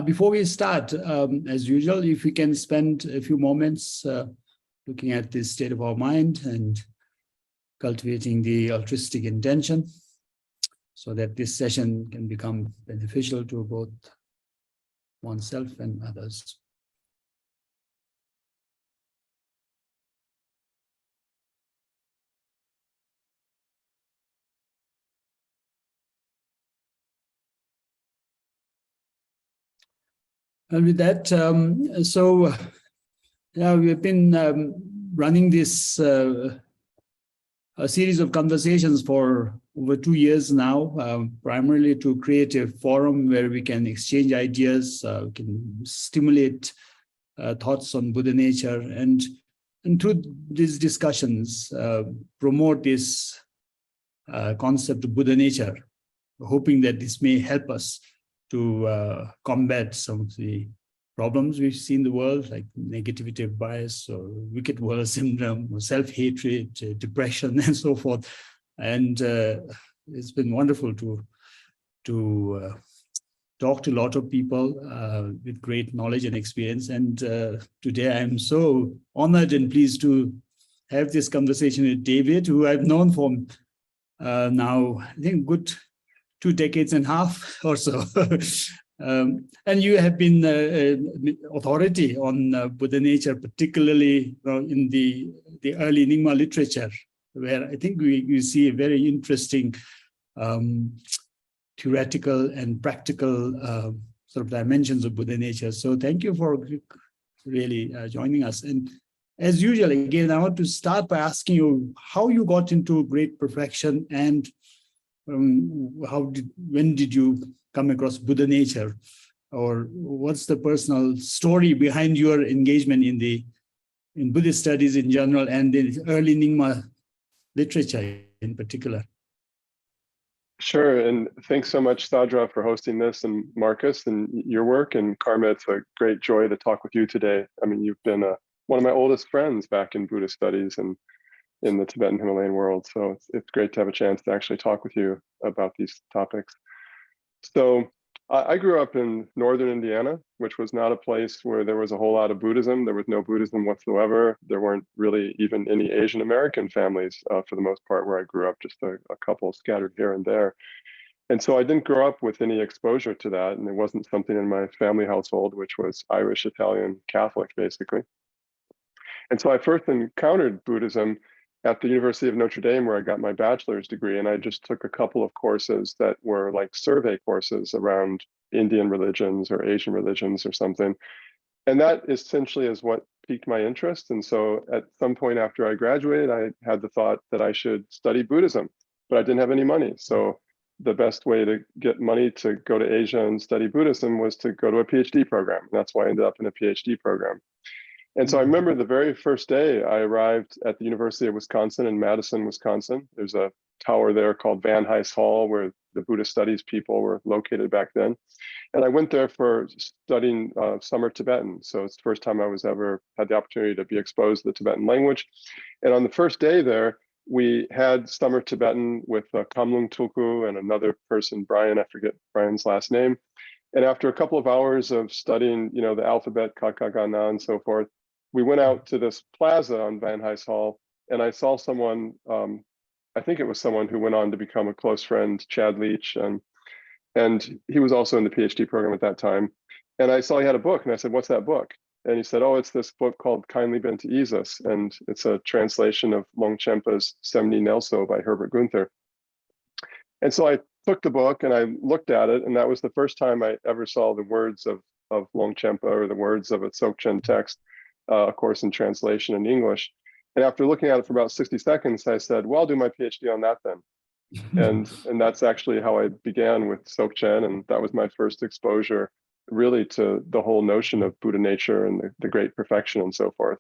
Before we start, as usual, if we can spend a few moments looking at the state of our mind and cultivating the altruistic intention so that this session can become beneficial to both oneself and others. And with that, we've been running this a series of conversations for over 2 years now, primarily to create a forum where we can exchange ideas, we can stimulate thoughts on Buddha nature, and through these discussions, promote this concept of Buddha nature, hoping that this may help us to combat some of the problems we see in the world, like negativity bias or wicked world syndrome, or self-hatred, depression, and so forth. And it's been wonderful to talk to a lot of people with great knowledge and experience. And today I'm so honored and pleased to have this conversation with David, who I've known for now, I think, good 2.5 decades or so. And you have been authority on Buddha nature, particularly in the early Nyingma literature, where I think we see a very interesting theoretical and practical sort of dimensions of Buddha nature. So thank you for really joining us. And as usual, again, I want to start by asking you how you got into great perfection, and when did you come across Buddha nature, or what's the personal story behind your engagement in Buddhist studies in general and the early Nyingma literature in particular? Sure, and thanks so much, Sadra, for hosting this, and Marcus and your work, and Karma. It's a great joy to talk with you today. I mean, you've been one of my oldest friends back in Buddhist studies and in the Tibetan Himalayan world. So it's great to have a chance to actually talk with you about these topics. So I grew up in northern Indiana, which was not a place where there was a whole lot of Buddhism. There was no Buddhism whatsoever. There weren't really even any Asian American families for the most part where I grew up, just a couple scattered here and there. And so I didn't grow up with any exposure to that. And it wasn't something in my family household, which was Irish, Italian, Catholic, basically. And so I first encountered Buddhism at the University of Notre Dame, where I got my bachelor's degree. And I just took a couple of courses that were like survey courses around Indian religions or Asian religions or something. And that essentially is what piqued my interest. And so at some point after I graduated, I had the thought that I should study Buddhism, but I didn't have any money. So the best way to get money to go to Asia and study Buddhism was to go to a PhD program. And that's why I ended up in a PhD program. And so I remember the very first day I arrived at the University of Wisconsin in Madison, Wisconsin. There's a tower there called Van Hise Hall, where the Buddhist studies people were located back then. And I went there for studying summer Tibetan. So it's the first time I was ever had the opportunity to be exposed to the Tibetan language. And on the first day there, we had summer Tibetan with Kamlung Tulku and another person, Brian, I forget Brian's last name. And after a couple of hours of studying, the alphabet, kakagana and so forth, we went out to this plaza on Van Hise Hall, and I saw someone, I think it was someone who went on to become a close friend, Chad Leach, and he was also in the PhD program at that time. And I saw he had a book, and I said, "What's that book?" And he said, "Oh, it's this book called Kindly Been to Ease Us," and it's a translation of Longchenpa's Semni Nelso by Herbert Gunther. And so I took the book and I looked at it, and that was the first time I ever saw the words of Longchenpa, or the words of a Dzogchen text, of course, in translation in English. And after looking at it for about 60 seconds, I said, well, I'll do my PhD on that then. and that's actually how I began with Dzogchen. And that was my first exposure really to the whole notion of Buddha nature and the great perfection and so forth.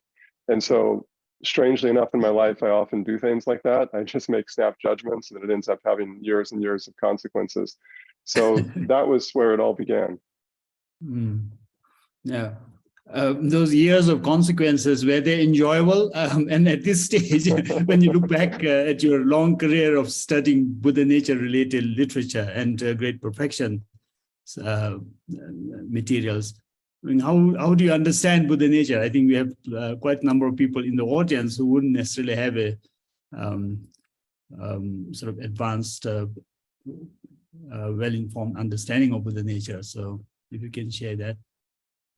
And so strangely enough in my life, I often do things like that. I just make snap judgments and it ends up having years and years of consequences. So that was where it all began. Yeah. Those years of consequences, were they enjoyable? And at this stage, when you look back at your long career of studying Buddha nature related literature and great perfection, materials. I mean, how do you understand Buddha nature? I think we have quite a number of people in the audience who wouldn't necessarily have a sort of advanced, well-informed understanding of Buddha nature. So if you can share that.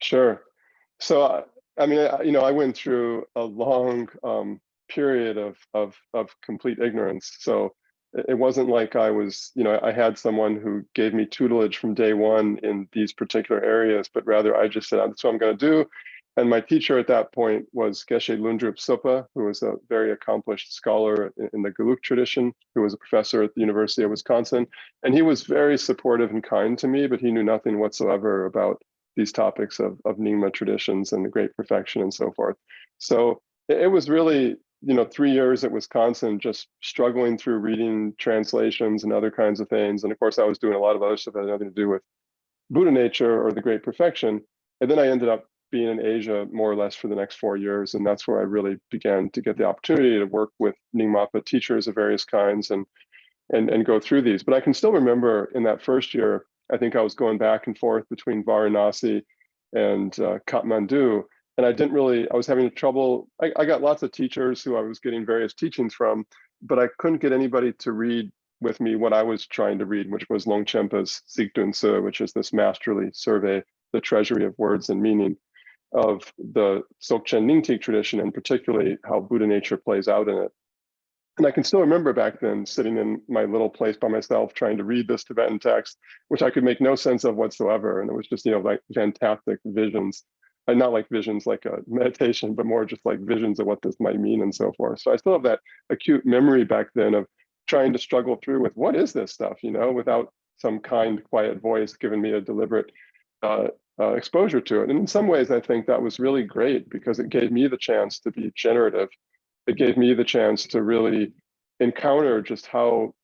Sure. So, I mean, I went through a long period of complete ignorance. So it wasn't like I was, I had someone who gave me tutelage from day one in these particular areas, but rather I just said, that's what I'm going to do. And my teacher at that point was Geshe Lundrup Sopa, who was a very accomplished scholar in the Geluk tradition, who was a professor at the University of Wisconsin. And he was very supportive and kind to me, but he knew nothing whatsoever about these topics of Nyingma traditions and the Great Perfection and so forth. So it was really, 3 years at Wisconsin, just struggling through reading translations and other kinds of things. And of course, I was doing a lot of other stuff that had nothing to do with Buddha nature or the Great Perfection. And then I ended up being in Asia more or less for the next 4 years. And that's where I really began to get the opportunity to work with Nyingmapa teachers of various kinds and go through these. But I can still remember in that first year, I think I was going back and forth between Varanasi and Kathmandu. And I was having trouble. I got lots of teachers who I was getting various teachings from, but I couldn't get anybody to read with me what I was trying to read, which was Longchenpa's Sigdun Se, which is this masterly survey, the treasury of words and meaning of the Dzogchen Nyingtik tradition, and particularly how Buddha nature plays out in it. And I can still remember back then sitting in my little place by myself trying to read this Tibetan text, which I could make no sense of whatsoever. And it was just, like fantastic visions. And not like visions like a meditation, but more just like visions of what this might mean and so forth. So I still have that acute memory back then of trying to struggle through with what is this stuff, without some kind, quiet voice giving me a deliberate exposure to it. And in some ways, I think that was really great because it gave me the chance to be generative. It gave me the chance to really encounter just how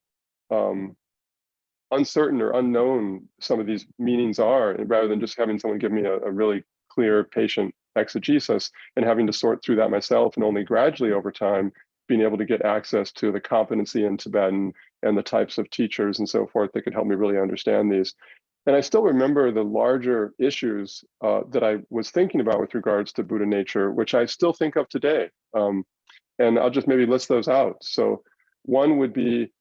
uncertain or unknown some of these meanings are, and rather than just having someone give me a really clear, patient exegesis and having to sort through that myself, and only gradually over time being able to get access to the competency in Tibetan and the types of teachers and so forth that could help me really understand these. And I still remember the larger issues that I was thinking about with regards to Buddha nature, which I still think of today. And I'll just maybe list those out. So one would be,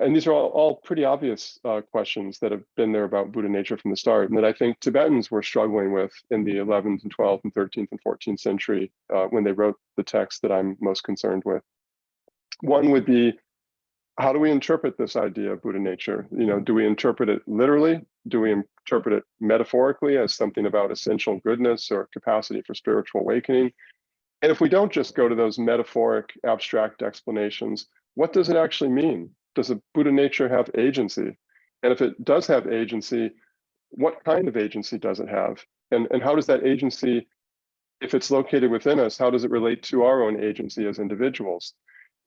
and these are all pretty obvious questions that have been there about Buddha nature from the start, and that I think Tibetans were struggling with in the 11th and 12th and 13th and 14th century when they wrote the text that I'm most concerned with. One would be, how do we interpret this idea of Buddha nature? Do we interpret it literally? Do we interpret it metaphorically as something about essential goodness or capacity for spiritual awakening? And if we don't just go to those metaphoric, abstract explanations, what does it actually mean? Does a Buddha nature have agency? And if it does have agency, what kind of agency does it have? And how does that agency, if it's located within us, how does it relate to our own agency as individuals?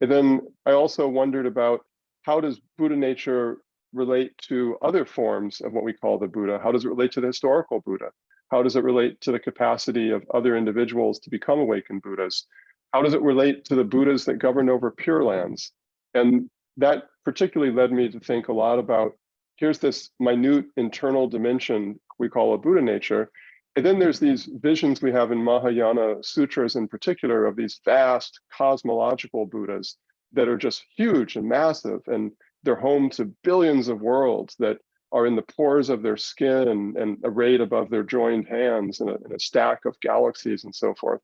And then I also wondered about, how does Buddha nature relate to other forms of what we call the Buddha? How does it relate to the historical Buddha? How does it relate to the capacity of other individuals to become awakened Buddhas? How does it relate to the Buddhas that govern over Pure Lands? And that particularly led me to think a lot about, here's this minute internal dimension we call a Buddha nature. And then there's these visions we have in Mahayana sutras in particular of these vast cosmological Buddhas that are just huge and massive. And they're home to billions of worlds that are in the pores of their skin and arrayed above their joined hands in a stack of galaxies and so forth.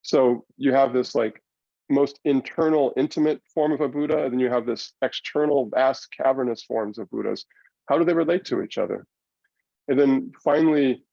So you have this like most internal, intimate form of a Buddha, and then you have this external, vast, cavernous forms of Buddhas. How do they relate to each other? And then finally,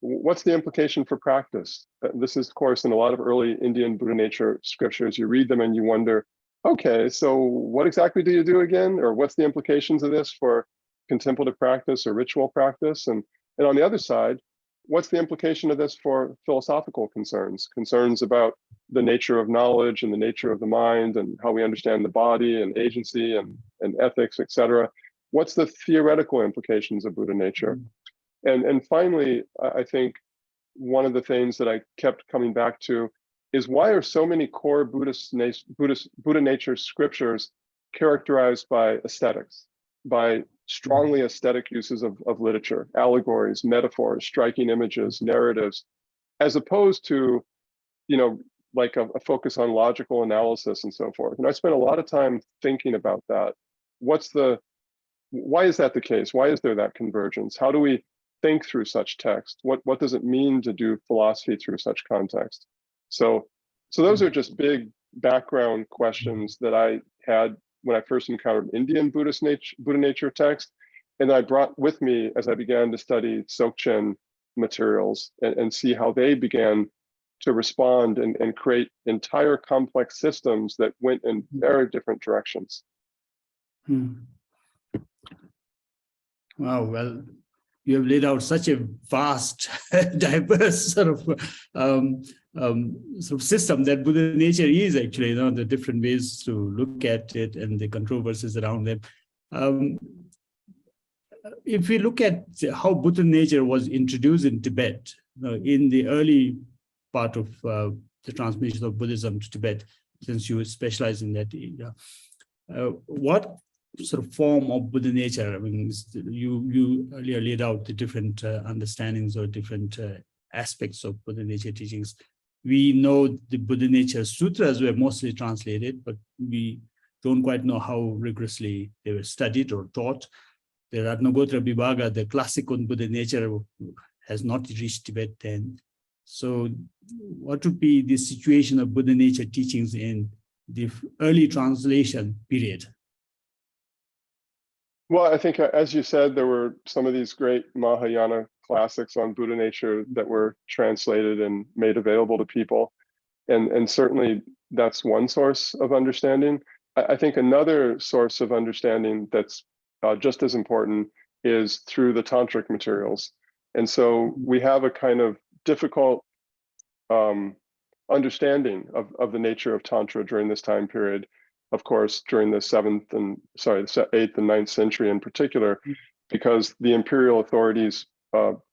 what's the implication for practice? This is, of course, in a lot of early Indian Buddha nature scriptures. You read them and you wonder, okay, so what exactly do you do again? Or what's the implications of this for contemplative practice or ritual practice? And on the other side, what's the implication of this for philosophical concerns about the nature of knowledge and the nature of the mind and how we understand the body and agency and ethics, et cetera? What's the theoretical implications of Buddha nature? And finally, I think one of the things that I kept coming back to is, why are so many core Buddha nature scriptures characterized by aesthetics, by strongly aesthetic uses of literature, allegories, metaphors, striking images, narratives, as opposed to, like a focus on logical analysis and so forth. And I spent a lot of time thinking about that. Why is that the case? Why is there that convergence? How do we think through such text? What does it mean to do philosophy through such context? So those are just big background questions that I had when I first encountered Indian Buddha nature text, and I brought with me as I began to study Dzogchen materials and see how they began to respond and create entire complex systems that went in very different directions. Wow, well, you have laid out such a vast, diverse sort of system that Buddha nature is actually, the different ways to look at it and the controversies around them. If we look at how Buddha nature was introduced in Tibet, in the early part of the transmission of Buddhism to Tibet, since you specialize in that area, what sort of form of Buddha nature? I mean, you earlier laid out the different understandings or different aspects of Buddha nature teachings. We know the Buddha nature sutras were mostly translated, but we don't quite know how rigorously they were studied or taught. The Ratnagotra Vibhaga, the classic on Buddha nature, has not reached Tibet then. So what would be the situation of Buddha nature teachings in the early translation period? Well, I think, as you said, there were some of these great Mahayana classics on Buddha nature that were translated and made available to people. And certainly that's one source of understanding. I think another source of understanding that's just as important is through the tantric materials. And so we have a kind of difficult understanding of the nature of Tantra during this time period. Of course, during the 8th and 9th century in particular, because the imperial authorities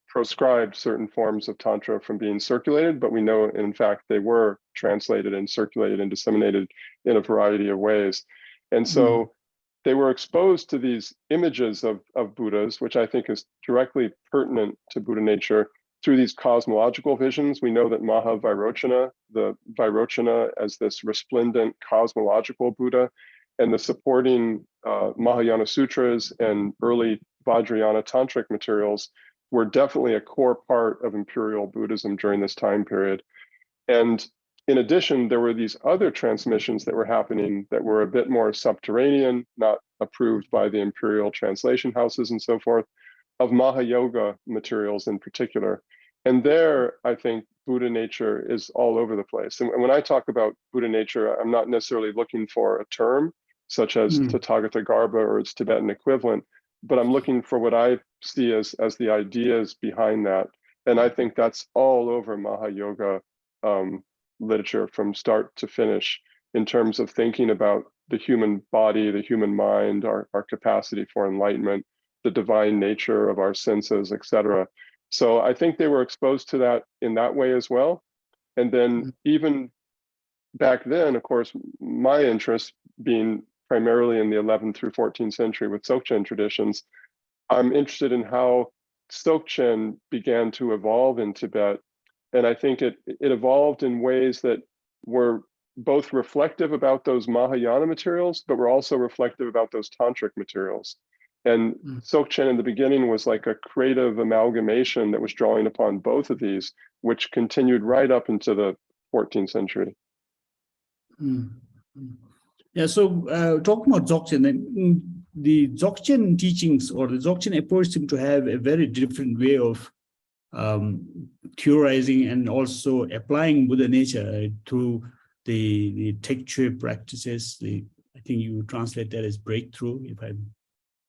proscribed certain forms of Tantra from being circulated, but we know, in fact, they were translated and circulated and disseminated in a variety of ways. And so they were exposed to these images of Buddhas, which I think is directly pertinent to Buddha nature, through these cosmological visions. We know that Mahavairochana, the Vairochana as this resplendent cosmological Buddha, and the supporting Mahayana Sutras and early Vajrayana Tantric materials were definitely a core part of imperial Buddhism during this time period. And in addition, there were these other transmissions that were happening that were a bit more subterranean, not approved by the imperial translation houses and so forth, of Mahayoga materials in particular. And there, I think Buddha nature is all over the place. And when I talk about Buddha nature, I'm not necessarily looking for a term such as Tathagata Garbha or its Tibetan equivalent, but I'm looking for what I see as the ideas behind that. And I think that's all over Mahayoga literature from start to finish in terms of thinking about the human body, the human mind, our capacity for enlightenment, the divine nature of our senses, etc. So I think they were exposed to that in that way as well. And then even back then, of course, my interest being primarily in the 11th through 14th century with Dzogchen traditions, I'm interested in how Dzogchen began to evolve in Tibet. And I think it evolved in ways that were both reflective about those Mahayana materials, but were also reflective about those tantric materials. And Dzogchen in the beginning was like a creative amalgamation that was drawing upon both of these, which continued right up into the 14th century. Yeah, so talking about Dzogchen, the Dzogchen teachings or the Dzogchen approach seem to have a very different way of theorizing and also applying Buddha nature through the Tekche practices. I think you translate that as breakthrough, if I'm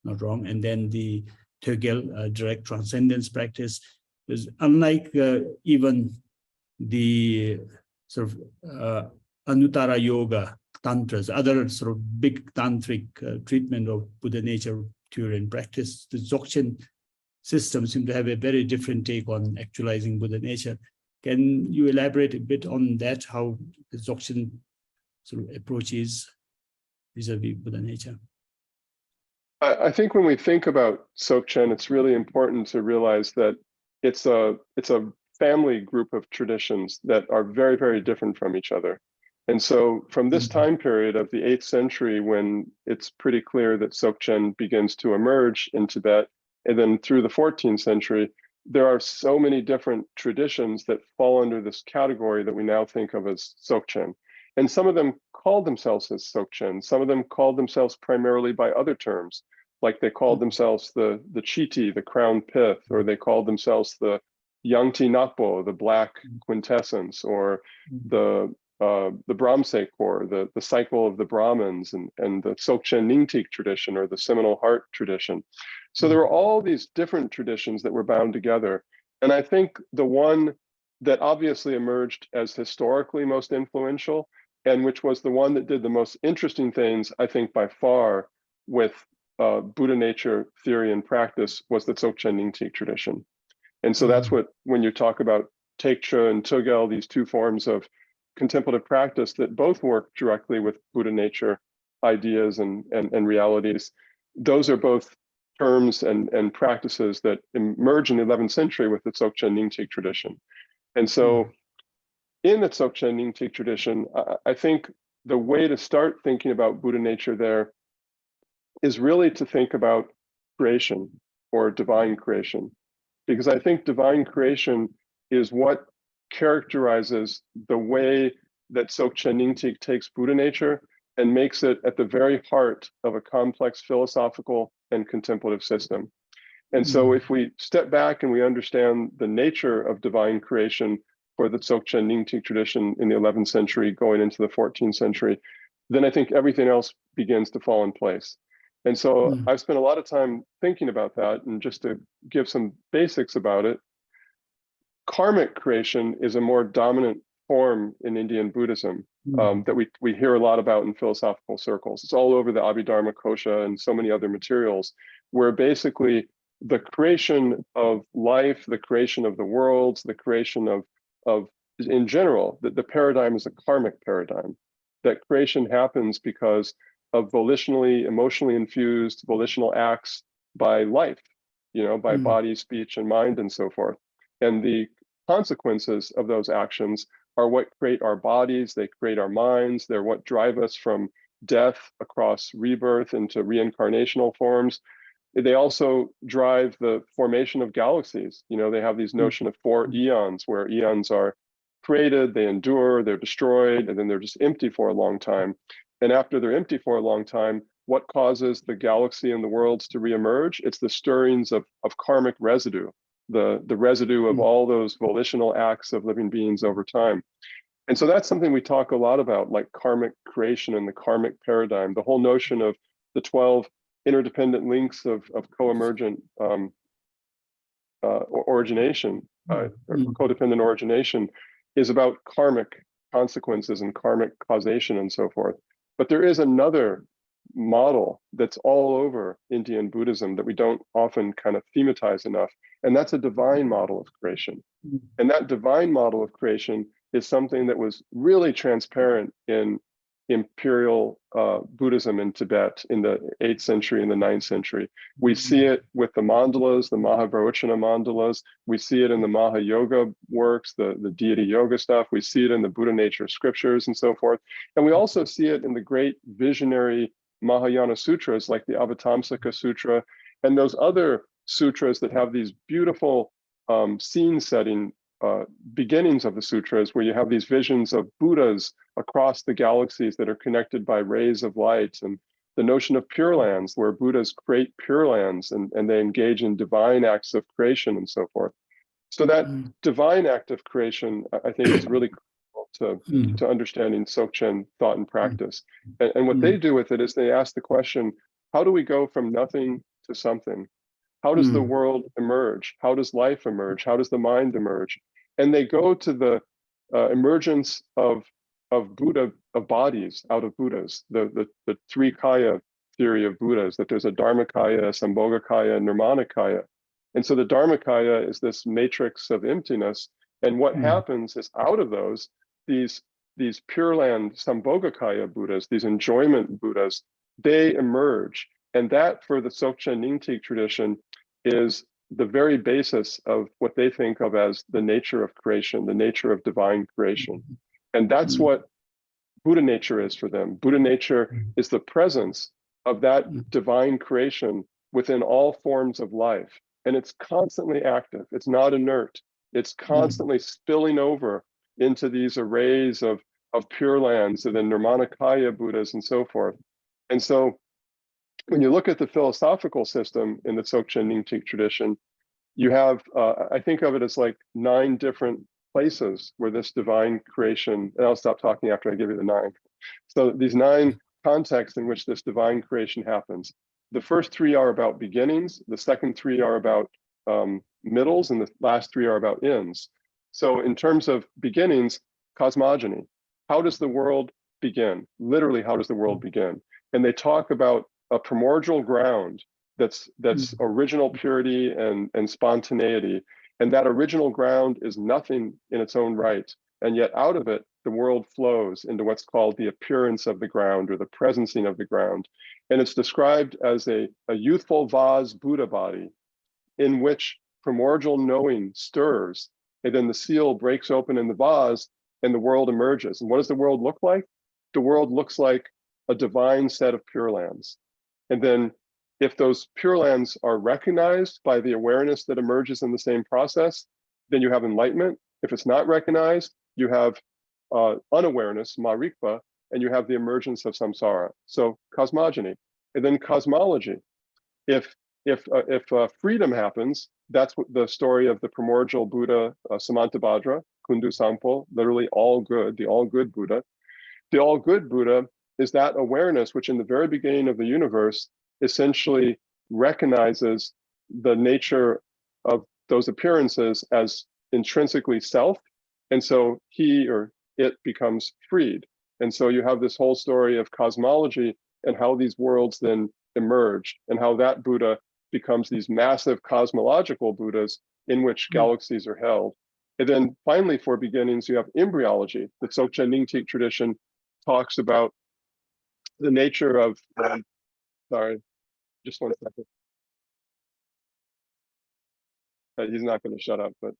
not wrong, and then the Tögel direct transcendence practice. Is unlike even the sort of Anuttara Yoga tantras, other sort of big tantric treatment of Buddha nature theory and practice, the Dzogchen system seem to have a very different take on actualizing Buddha nature. Can you elaborate a bit on that, how the Dzogchen sort of approach is vis-a-vis Buddha nature? I think when we think about Dzogchen, it's really important to realize that it's a family group of traditions that are very, very different from each other. And so from this time period of the 8th century, when it's pretty clear that Dzogchen begins to emerge in Tibet, and then through the 14th century, there are so many different traditions that fall under this category that we now think of as Dzogchen. And some of them called themselves as Dzogchen. Some of them called themselves primarily by other terms, like they called themselves the Chiti, the crown pith, or they called themselves the Yangti Nakpo, the black quintessence, or the Brahmse core, the cycle of the Brahmins, and the Dzogchen Nyingtik tradition, or the seminal heart tradition. So there were all these different traditions that were bound together. And I think the one that obviously emerged as historically most influential, and which was the one that did the most interesting things, I think by far, with Buddha nature theory and practice, was the Dzogchen Nyingtik tradition. And so that's what, when you talk about Tekcha and Tugel, these two forms of contemplative practice that both work directly with Buddha nature ideas and realities, those are both terms and practices that emerge in the 11th century with the Dzogchen Nyingtik tradition. And so in the Dzogchen Nyingtik tradition, I think the way to start thinking about Buddha nature there is really to think about creation, or divine creation, because I think divine creation is what characterizes the way that Dzogchen Nyingtik takes Buddha nature and makes it at the very heart of a complex philosophical and contemplative system. And so if we step back and we understand the nature of divine creation for the Dzogchen Nyingtik tradition in the 11th century going into the 14th century, then I think everything else begins to fall in place. And so I've spent a lot of time thinking about that, and just to give some basics about it, karmic creation is a more dominant form in Indian Buddhism that we hear a lot about in philosophical circles. It's all over the Abhidharma Kosha and so many other materials, where basically the creation of life, the creation of the worlds, the creation of in general, the paradigm is a karmic paradigm. That creation happens because of volitionally, emotionally infused volitional acts by life, by body, speech, and mind, and so forth. And the consequences of those actions are what create our bodies, they create our minds, they're what drive us from death across rebirth into reincarnational forms. They also drive the formation of galaxies. They have these notion of 4 eons, where eons are created, they endure, they're destroyed, and then they're just empty for a long time. And after they're empty for a long time, what causes the galaxy and the worlds to reemerge? It's the stirrings of karmic residue, the residue of all those volitional acts of living beings over time. And so that's something we talk a lot about, like karmic creation and the karmic paradigm, the whole notion of the 12 interdependent links of co-emergent origination, or codependent origination, is about karmic consequences and karmic causation and so forth. But there is another model that's all over Indian Buddhism that we don't often kind of thematize enough, and that's a divine model of creation. And that divine model of creation is something that was really transparent in imperial Buddhism in Tibet in the 8th century and the 9th century. We see it with the mandalas, the Mahavairochana mandalas. We see it in the Mahayoga works, the deity yoga stuff. We see it in the Buddha nature scriptures and so forth. And we also see it in the great visionary Mahayana sutras like the Avatamsaka Sutra and those other sutras that have these beautiful scene setting beginnings of the sutras, where you have these visions of Buddhas across the galaxies that are connected by rays of light, and the notion of pure lands, where Buddhas create pure lands and they engage in divine acts of creation and so forth. So that divine act of creation, I think, is really critical to understanding Dzogchen thought and practice. And what they do with it is they ask the question, how do we go from nothing to something? How does the world emerge? How does life emerge? How does the mind emerge? And they go to the emergence of Buddha, of bodies out of Buddhas, the 3 kaya theory of Buddhas, that there's a Dharmakaya, a Sambhogakaya, and Nirmanakaya. And so the Dharmakaya is this matrix of emptiness. And what happens is, out of those, these Pure Land Sambhogakaya Buddhas, these enjoyment Buddhas, they emerge. And that, for the Dzogchen Nyingtik tradition, is the very basis of what they think of as the nature of creation, the nature of divine creation. And that's what Buddha nature is for them. Buddha nature is the presence of that divine creation within all forms of life. And it's constantly active. It's not inert. It's constantly spilling over into these arrays of Pure Lands and then Nirmanakaya Buddhas and so forth. And so when you look at the philosophical system in the Dzogchen Nyingtik tradition, you have, I think of it as like 9 different places where this divine creation, and I'll stop talking after I give you the 9. So these 9 contexts in which this divine creation happens. The first 3 are about beginnings, the second 3 are about middles, and the last 3 are about ends. So in terms of beginnings, cosmogony. How does the world begin? Literally, how does the world begin? And they talk about a primordial ground that's original purity and spontaneity. And that original ground is nothing in its own right. And yet out of it, the world flows into what's called the appearance of the ground, or the presencing of the ground. And it's described as a youthful vase Buddha body in which primordial knowing stirs, and then the seal breaks open in the vase and the world emerges. And what does the world look like? The world looks like a divine set of Pure Lands. And then if those Pure Lands are recognized by the awareness that emerges in the same process, then you have enlightenment. If it's not recognized, you have unawareness, marikpa, and you have the emergence of samsara. So cosmogony. And then cosmology. If freedom happens, that's what the story of the primordial Buddha, Samantabhadra, Kundu Sampo, literally all good, the all good Buddha. The all good Buddha is that awareness which in the very beginning of the universe essentially recognizes the nature of those appearances as intrinsically self. And so he or it becomes freed. And so you have this whole story of cosmology and how these worlds then emerge, and how that Buddha becomes these massive cosmological Buddhas in which galaxies are held. And then finally, for beginnings, you have embryology. The Dzogchen Nyingtik tradition talks about the nature of, sorry, just 1 second. He's not going to shut up, but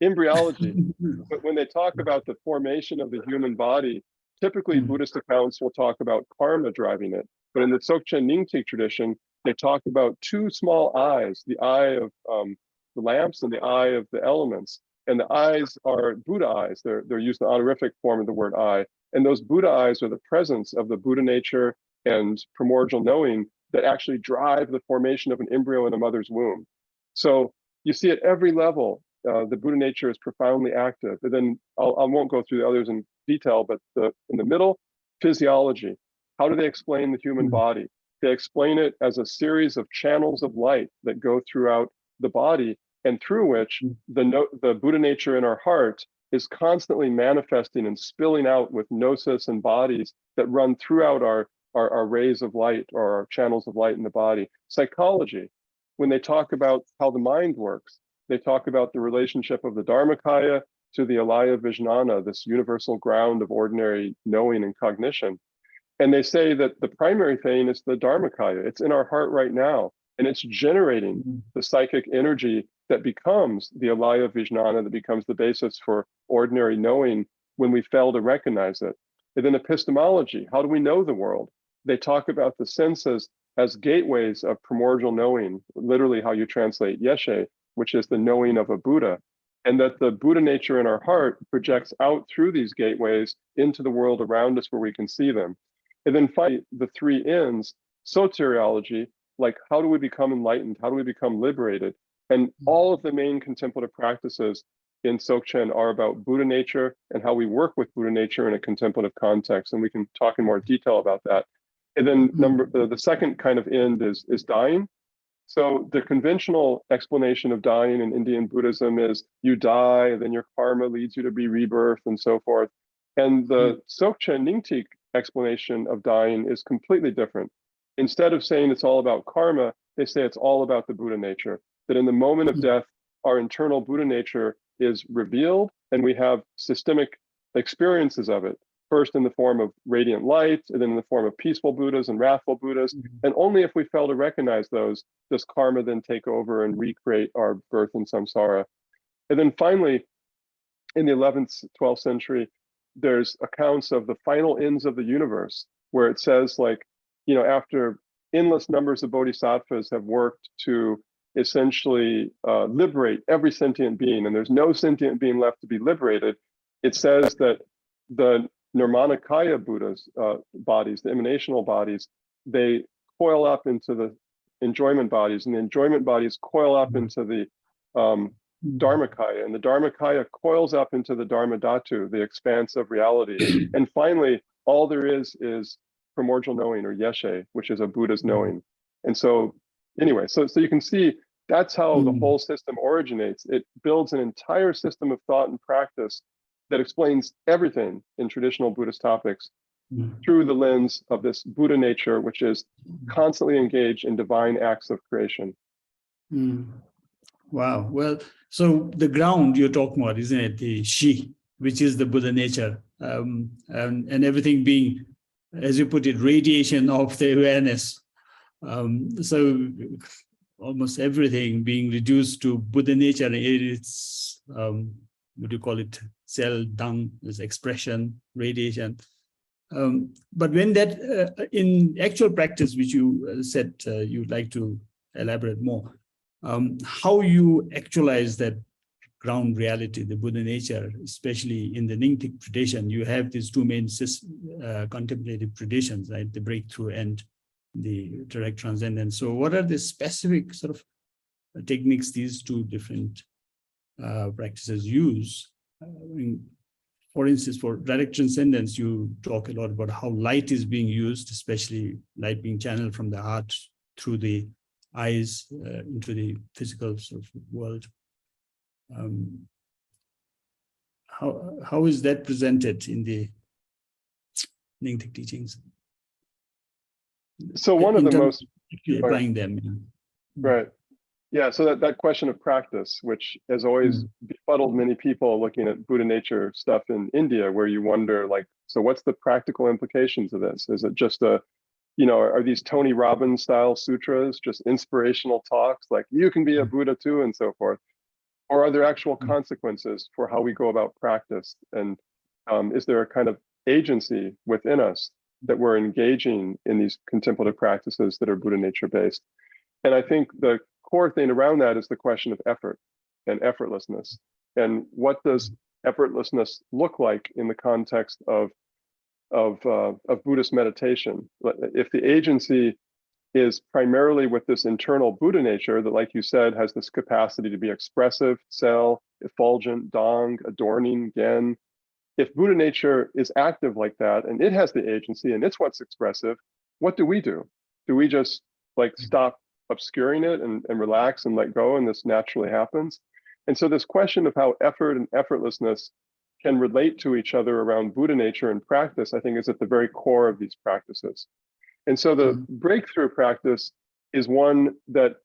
embryology, when they talk about the formation of the human body, typically Buddhist accounts will talk about karma driving it. But in the Dzogchen Nyingtik tradition, they talk about 2 small eyes, the eye of the lamps and the eye of the elements. And the eyes are Buddha eyes. They're used the honorific form of the word eye. And those Buddha eyes are the presence of the Buddha nature and primordial knowing that actually drive the formation of an embryo in a mother's womb. So you see at every level, the Buddha nature is profoundly active. And then I won't go through the others in detail, but in the middle, physiology. How do they explain the human body? They explain it as a series of channels of light that go throughout the body, and through which the Buddha nature in our heart is constantly manifesting and spilling out with gnosis and bodies that run throughout our rays of light, or our channels of light in the body. Psychology, when they talk about how the mind works, they talk about the relationship of the Dharmakaya to the Alaya Vijnana, this universal ground of ordinary knowing and cognition. And they say that the primary thing is the Dharmakaya. It's in our heart right now, and it's generating the psychic energy that becomes the Alaya Vijnana, that becomes the basis for ordinary knowing when we fail to recognize it. And then epistemology, how do we know the world? They talk about the senses as gateways of primordial knowing, literally how you translate yeshe, which is the knowing of a Buddha, and that the Buddha nature in our heart projects out through these gateways into the world around us where we can see them. And then finally, the 3 ends, soteriology, like how do we become enlightened? How do we become liberated? And all of the main contemplative practices in Dzogchen are about Buddha nature and how we work with Buddha nature in a contemplative context. And we can talk in more detail about that. And then the second kind of end is dying. So the conventional explanation of dying in Indian Buddhism is you die, and then your karma leads you to be rebirth and so forth. And the Dzogchen Nyingtik explanation of dying is completely different. Instead of saying it's all about karma, they say it's all about the Buddha nature, that in the moment of death, our internal Buddha nature is revealed, and we have systemic experiences of it. first in the form of radiant light, and then in the form of peaceful Buddhas and wrathful Buddhas. And only if we fail to recognize those does karma then take over and recreate our birth in samsara. And then finally, in the 11th, 12th century, there's accounts of the final ends of the universe, where it says, like, after endless numbers of bodhisattvas have worked to essentially liberate every sentient being, and there's no sentient being left to be liberated, it says that the Nirmanakaya Buddha's bodies, the emanational bodies, they coil up into the enjoyment bodies, and the enjoyment bodies coil up into the Dharmakaya, and the Dharmakaya coils up into the Dharmadhatu, the expanse of reality. And finally, all there is primordial knowing, or yeshe, which is a Buddha's knowing. And so anyway, so you can see that's how the whole system originates. It builds an entire system of thought and practice that explains everything in traditional Buddhist topics through the lens of this Buddha nature, which is constantly engaged in divine acts of creation. Wow. Well, so the ground you're talking about, isn't it? The Shi, which is the Buddha nature, and everything being, as you put it, radiation of the awareness. So almost everything being reduced to Buddha nature. It's, what do you call it? Cell, dung, is expression, radiation. But when that, in actual practice, which you said you'd like to elaborate more, how you actualize that ground reality, the Buddha nature, especially in the Nyingtik tradition, you have these two main contemplative traditions, right? The breakthrough and the direct transcendence. So what are the specific sort of techniques these two different practices use? For instance, for direct transcendence, you talk a lot about how light is being used, especially light being channeled from the heart through the eyes into the physical sort of world. How is that presented in the Nyingtik teachings? So one of the most applying them, right? Yeah. So that question of practice, which has always befuddled many people looking at Buddha nature stuff in India, where you wonder, like, so what's the practical implications of this? Is it just are these Tony Robbins style sutras, just inspirational talks like you can be a Buddha too and so forth? Or are there actual consequences for how we go about practice? And is there a kind of agency within us that we're engaging in these contemplative practices that are Buddha nature based? And I think the core thing around that is the question of effort and effortlessness. And what does effortlessness look like in the context of Buddhist meditation? If the agency is primarily with this internal Buddha nature that, like you said, has this capacity to be expressive, cell, effulgent, dong, adorning, gen. If Buddha nature is active like that, and it has the agency and it's what's expressive, what do? Do we just like stop obscuring it and relax and let go, and this naturally happens? And so this question of how effort and effortlessness can relate to each other around Buddha nature and practice, I think, is at the very core of these practices. And so the breakthrough practice is one that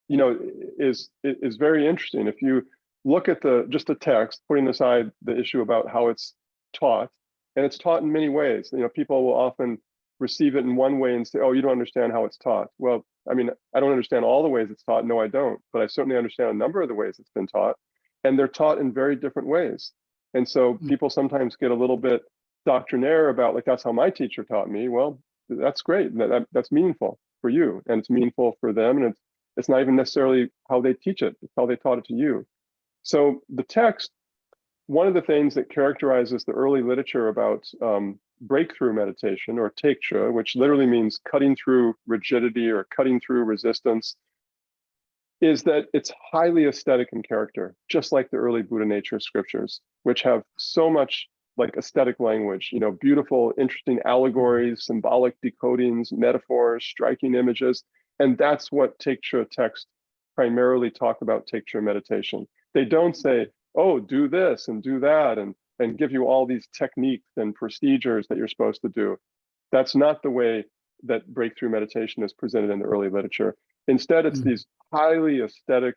is very interesting. If you look at just the text, putting aside the issue about how it's taught, and it's taught in many ways. People will often receive it in one way and say, "Oh, you don't understand how it's taught." Well, I mean, I don't understand all the ways it's taught. No, I don't. But I certainly understand a number of the ways it's been taught, and they're taught in very different ways. And so people sometimes get a little bit doctrinaire about, like, that's how my teacher taught me. Well, that's great. That's meaningful for you, and it's meaningful for them, and it's not even necessarily how they teach it. It's how they taught it to you. So the text, one of the things that characterizes the early literature about breakthrough meditation, or teikcha, which literally means cutting through rigidity or cutting through resistance, is that it's highly aesthetic in character, just like the early Buddha nature scriptures, which have so much like aesthetic language, beautiful, interesting allegories, symbolic decodings, metaphors, striking images. And that's what teikcha texts primarily talk about teikcha meditation. They don't say, oh, do this and do that, and give you all these techniques and procedures that you're supposed to do. That's not the way that breakthrough meditation is presented in the early literature. Instead, it's these highly aesthetic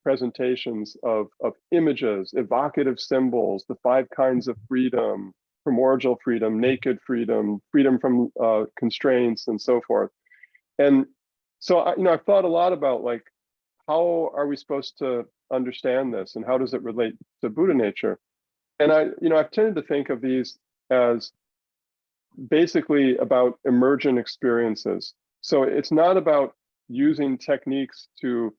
presentations of images, evocative symbols, the 5 kinds of freedom, primordial freedom, naked freedom, freedom from constraints, and so forth. And so, I've thought a lot about, like, how are we supposed to understand this, and how does it relate to Buddha nature? And I've tended to think of these as basically about emergent experiences. So it's not about using techniques to,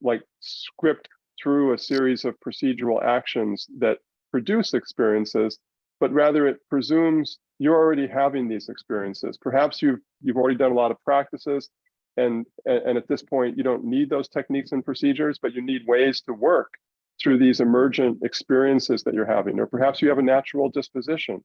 like, script through a series of procedural actions that produce experiences, but rather it presumes you're already having these experiences. Perhaps you've already done a lot of practices, and at this point you don't need those techniques and procedures, but you need ways to work through these emergent experiences that you're having, or perhaps you have a natural disposition.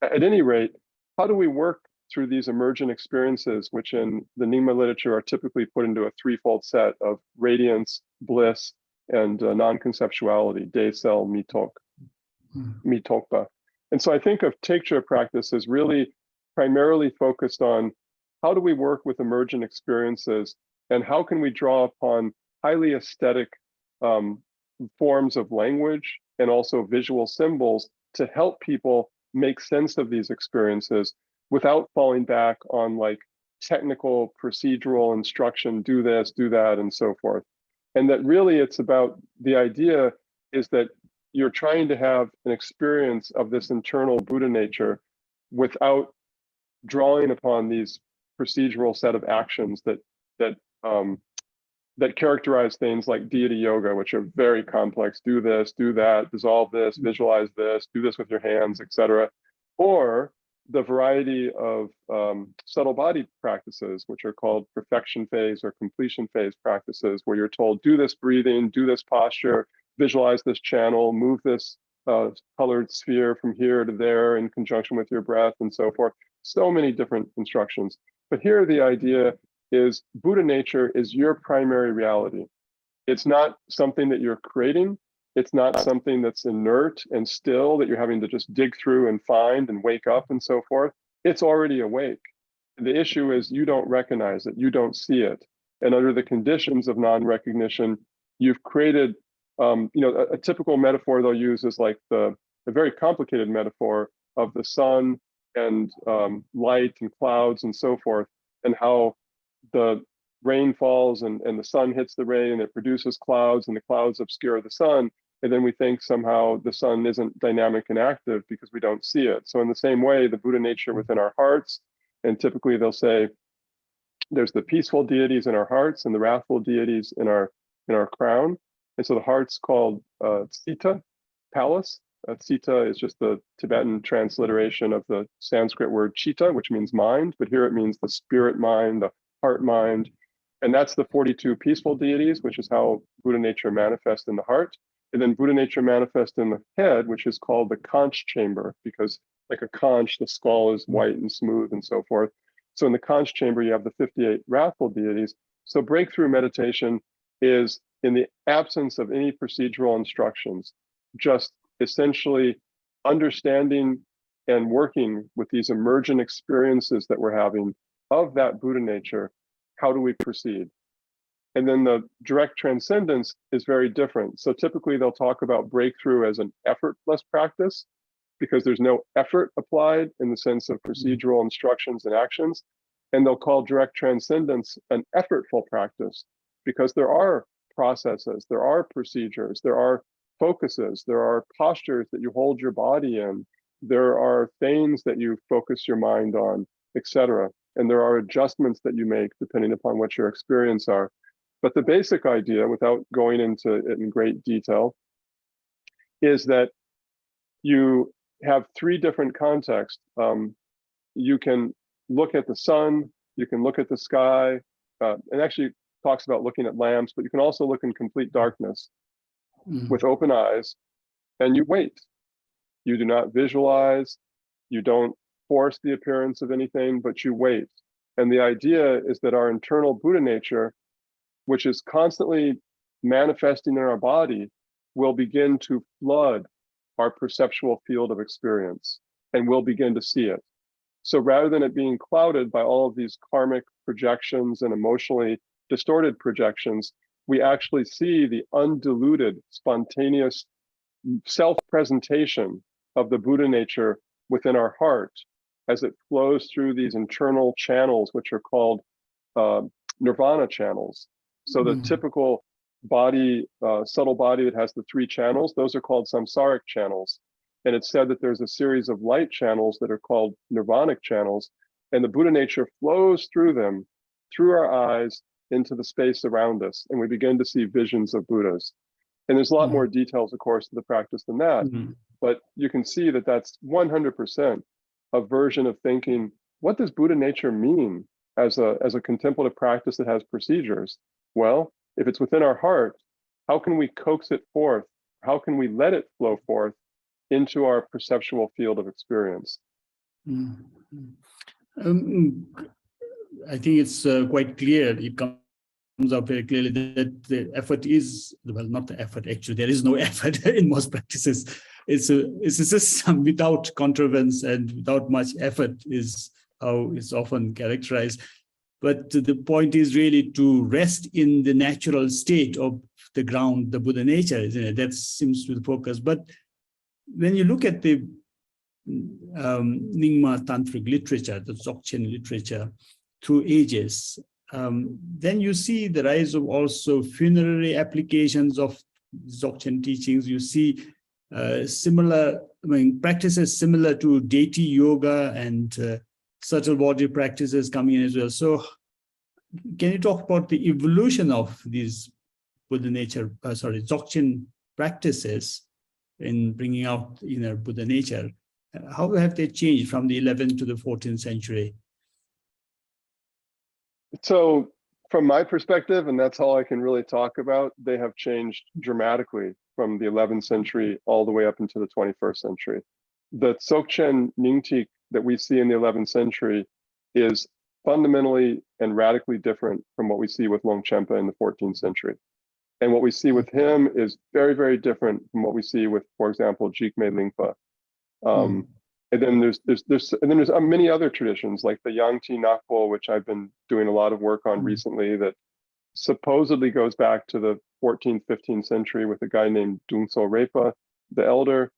At any rate, how do we work through these emergent experiences, which in the Nyingma literature are typically put into a threefold set of radiance, bliss, and non-conceptuality, desel, mitokpa. And so I think of Tekcha practice as really primarily focused on how do we work with emergent experiences, and how can we draw upon highly aesthetic forms of language and also visual symbols to help people make sense of these experiences without falling back on, like, technical procedural instruction, do this, do that, and so forth. And that really it's about, the idea is that you're trying to have an experience of this internal Buddha nature without drawing upon these procedural set of actions that characterize things like deity yoga, which are very complex. Do this, do that, dissolve this, visualize this, do this with your hands, etc. Or the variety of subtle body practices, which are called perfection phase or completion phase practices, where you're told, do this breathing, do this posture, visualize this channel, move this colored sphere from here to there in conjunction with your breath, and so forth. So many different instructions. But here the idea is Buddha nature is your primary reality. It's not something that you're creating. It's not something that's inert and still that you're having to just dig through and find and wake up and so forth. It's already awake. The issue is you don't recognize it, you don't see it. And under the conditions of non-recognition, you've created, a typical metaphor they'll use is like a very complicated metaphor of the sun and light and clouds and so forth, and how the rain falls and the sun hits the rain and it produces clouds, and the clouds obscure the sun. And then we think somehow the sun isn't dynamic and active because we don't see it. So in the same way, the Buddha nature within our hearts, and typically they'll say there's the peaceful deities in our hearts and the wrathful deities in our crown. And so the heart's called Sita, palace. Sita is just the Tibetan transliteration of the Sanskrit word chitta, which means mind, but here it means the spirit mind, the heart mind. And that's the 42 peaceful deities, which is how Buddha nature manifests in the heart. And then Buddha nature manifests in the head, which is called the conch chamber, because like a conch, the skull is white and smooth and so forth. So in the conch chamber, you have the 58 wrathful deities. So breakthrough meditation is, in the absence of any procedural instructions, just essentially understanding and working with these emergent experiences that we're having of that Buddha nature. How do we proceed? And then the direct transcendence is very different. So typically they'll talk about breakthrough as an effortless practice, because there's no effort applied in the sense of procedural instructions and actions. And they'll call direct transcendence an effortful practice, because there are processes, there are procedures, there are focuses, there are postures that you hold your body in, there are things that you focus your mind on, etc. And there are adjustments that you make depending upon what your experience are. But the basic idea, without going into it in great detail, is that you have three different contexts. You can look at the sun, you can look at the sky, and actually talks about looking at lamps, but you can also look in complete darkness with open eyes, and you wait. You do not visualize, you don't force the appearance of anything, but you wait. And the idea is that our internal Buddha nature, which is constantly manifesting in our body, will begin to flood our perceptual field of experience, and we'll begin to see it. So rather than it being clouded by all of these karmic projections and emotionally distorted projections, we actually see the undiluted, spontaneous self-presentation of the Buddha nature within our heart as it flows through these internal channels, which are called nirvana channels. So the typical body, subtle body that has the 3 channels, those are called samsaric channels. And it's said that there's a series of light channels that are called nirvanic channels, and the Buddha nature flows through them, through our eyes, into the space around us, and we begin to see visions of Buddhas. And there's a lot more details, of course, to the practice than that, but you can see that that's 100% a version of thinking, what does Buddha nature mean as a contemplative practice that has procedures? Well, if it's within our heart, how can we coax it forth? How can we let it flow forth into our perceptual field of experience? I think it's quite clear. It comes out very clearly that the effort is, well, not the effort, actually, there is no effort in most practices. It's a system without contrivance and without much effort is how it's often characterized. But the point is really to rest in the natural state of the ground, the Buddha nature, isn't it? That seems to be the focus. But when you look at the Nyingma tantric literature, the Dzogchen literature, through ages, then you see the rise of also funerary applications of Dzogchen teachings. You see similar, practices similar to deity yoga and subtle body practices coming in as well. So can you talk about the evolution of these Buddha nature, Dzogchen practices in bringing out inner Buddha nature? How have they changed from the 11th to the 14th century? So from my perspective, and that's all I can really talk about, they have changed dramatically from the 11th century all the way up into the 21st century. The Dzogchen Nyingtik that we see in the 11th century is fundamentally and radically different from what we see with Longchenpa in the 14th century. And what we see with him is very, very different from what we see with, for example, Jigme Lingpa. And then there's many other traditions like the Yangti Nakpo, which I've been doing a lot of work on recently, that supposedly goes back to the 14th, 15th century with a guy named Dungso Repa, the elder,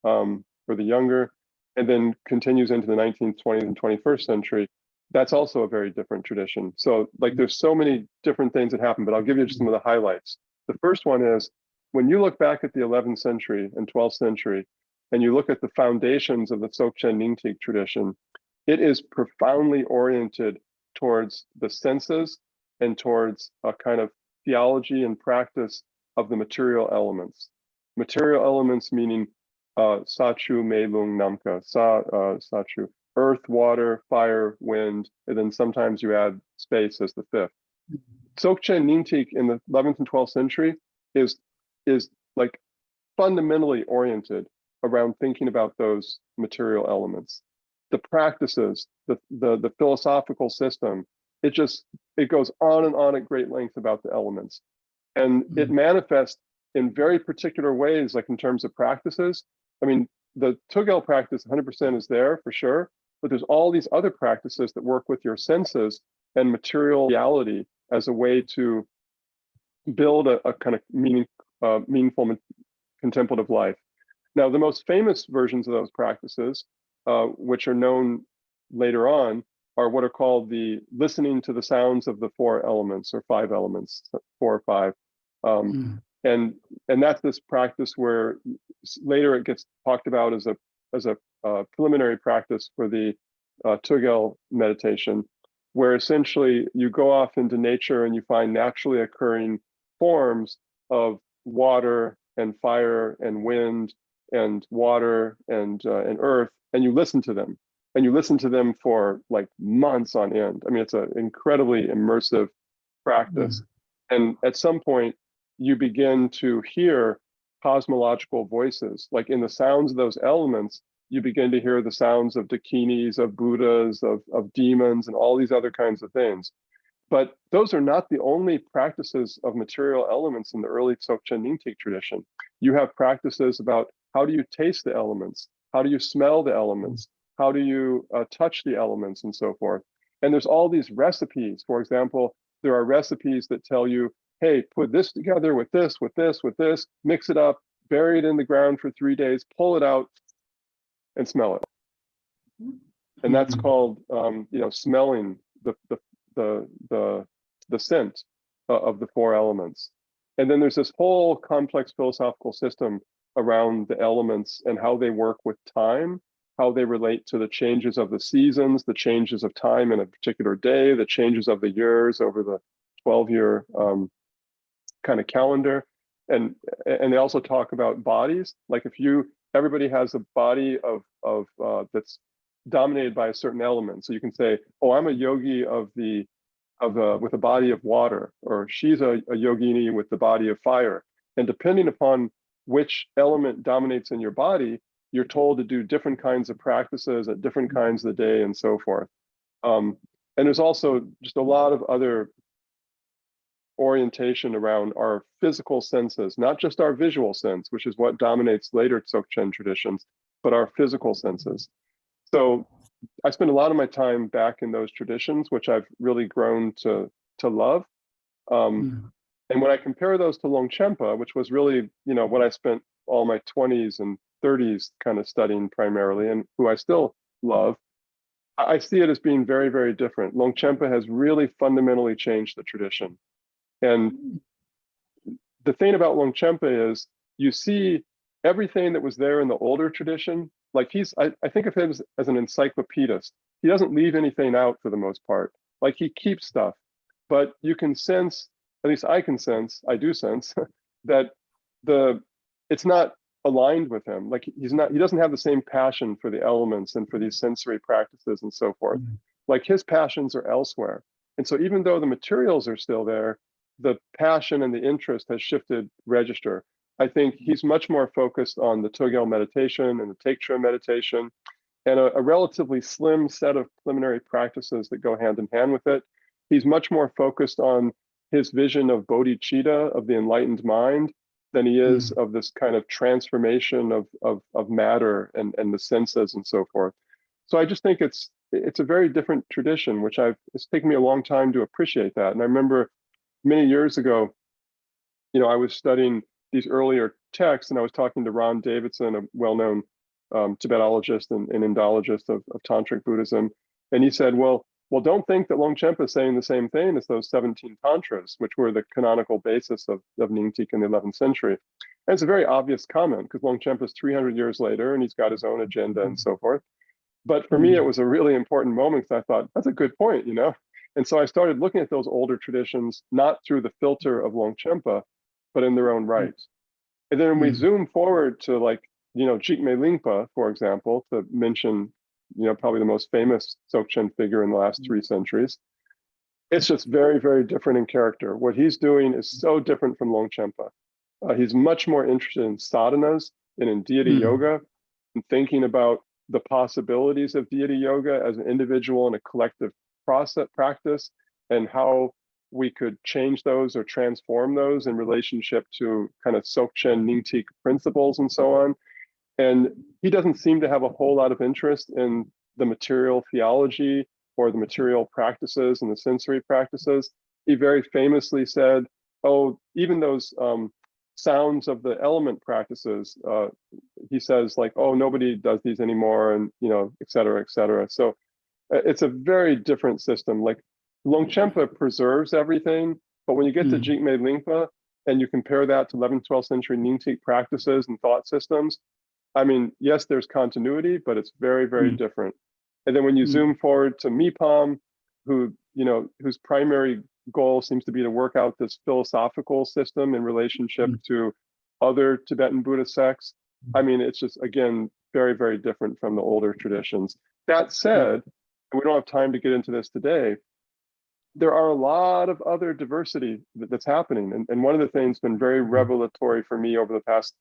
or the younger, and then continues into the 19th, 20th, and 21st century. That's also a very different tradition. So like there's so many different things that happen, but I'll give you just some of the highlights. The first one is, when you look back at the 11th century and 12th century, and you look at the foundations of the Dzogchen Nyingtik tradition, it is profoundly oriented towards the senses and towards a kind of theology and practice of the material elements. Material elements meaning Sachu, Meilung, Namka, Sachu, earth, water, fire, wind, and then sometimes you add space as the 5th. Dzogchen Nyingtik in the 11th and 12th century is like fundamentally oriented around thinking about those material elements. The practices, the philosophical system, it goes on and on at great length about the elements. And it manifests in very particular ways, like in terms of practices. I mean, the Tugel practice 100% is there for sure, but there's all these other practices that work with your senses and material reality as a way to build a kind of meaningful contemplative life. Now, the most famous versions of those practices, which are known later on, are what are called the listening to the sounds of the 4 elements or 5 elements, 4 or 5. And that's this practice where later it gets talked about as a preliminary practice for the Tugel meditation, where essentially you go off into nature and you find naturally occurring forms of water and fire and wind and water and earth, and you listen to them. And you listen to them for like months on end. I mean, it's an incredibly immersive practice. And at some point, you begin to hear cosmological voices. Like in the sounds of those elements, you begin to hear the sounds of dakinis, of Buddhas, of demons, and all these other kinds of things. But those are not the only practices of material elements in the early Dzogchen Nyingtik tradition. You have practices about how do you taste the elements? How do you smell the elements? How do you touch the elements and so forth? And there's all these recipes. For example, there are recipes that tell you hey, put this together with this, mix it up, bury it in the ground for 3 days, pull it out, and smell it. And that's called, smelling the scent of the 4 elements. And then there's this whole complex philosophical system around the elements and how they work with time, how they relate to the changes of the seasons, the changes of time in a particular day, the changes of the years over the 12-year kind of calendar. And they also talk about bodies. Like everybody has a body of that's dominated by a certain element. So you can say, oh, I'm a yogi with a body of water, or she's a yogini with the body of fire. And depending upon which element dominates in your body, you're told to do different kinds of practices at different kinds of the day and so forth. And there's also just a lot of other orientation around our physical senses, not just our visual sense, which is what dominates later Dzogchen traditions, but our physical senses. So I spend a lot of my time back in those traditions, which I've really grown to love. And when I compare those to Longchenpa, which was really, what I spent all my 20s and 30s kind of studying primarily, and who I still love, I see it as being very, very different. Longchenpa has really fundamentally changed the tradition. And the thing about Longchenpa is you see everything that was there in the older tradition. Like I think of him as an encyclopedist. He doesn't leave anything out for the most part. Like he keeps stuff, but you can sense, at least I do sense that it's not aligned with him. Like he doesn't have the same passion for the elements and for these sensory practices and so forth. Like his passions are elsewhere. And so even though the materials are still there, the passion and the interest has shifted register. I think he's much more focused on the Togel meditation and the Taiktra meditation, and a relatively slim set of preliminary practices that go hand in hand with it. He's much more focused on his vision of bodhicitta, of the enlightened mind, than he is of this kind of transformation of matter and the senses and so forth. So I just think it's a very different tradition, which it's taken me a long time to appreciate that. And I remember many years ago, I was studying these earlier texts, and I was talking to Ron Davidson, a well-known Tibetologist and Indologist of Tantric Buddhism, and he said, well, don't think that Longchenpa is saying the same thing as those 17 tantras, which were the canonical basis of Nyingtik in the 11th century. And it's a very obvious comment, because Longchenpa is 300 years later, and he's got his own agenda and so forth. But for me, it was a really important moment, because I thought, that's a good point, And so I started looking at those older traditions, not through the filter of Longchenpa, but in their own right. And then when we zoom forward to Jigme Lingpa, for example, to mention, probably the most famous Dzogchen figure in the last 3 centuries, it's just very, very different in character. What he's doing is so different from Longchenpa. He's much more interested in sadhanas and in deity yoga, and thinking about the possibilities of deity yoga as an individual and a collective practice, and how we could change those or transform those in relationship to kind of Dzogchen Nyingtik principles and so on. And he doesn't seem to have a whole lot of interest in the material theology or the material practices and the sensory practices. He very famously said, oh, even those sounds of the element practices, he says, like, oh, nobody does these anymore, and, et cetera, et cetera. So it's a very different system. Like Longchenpa preserves everything, but when you get to Jigme Lingpa and you compare that to 11th, 12th century Nyingtik practices and thought systems, I mean, yes, there's continuity, but it's very, very different. And then when you zoom forward to Mipam, whose primary goal seems to be to work out this philosophical system in relationship to other Tibetan Buddhist sects, I mean, it's just, again, very, very different from the older traditions. That said, and we don't have time to get into this today, there are a lot of other diversity that's happening. And one of the things that's been very revelatory for me over the past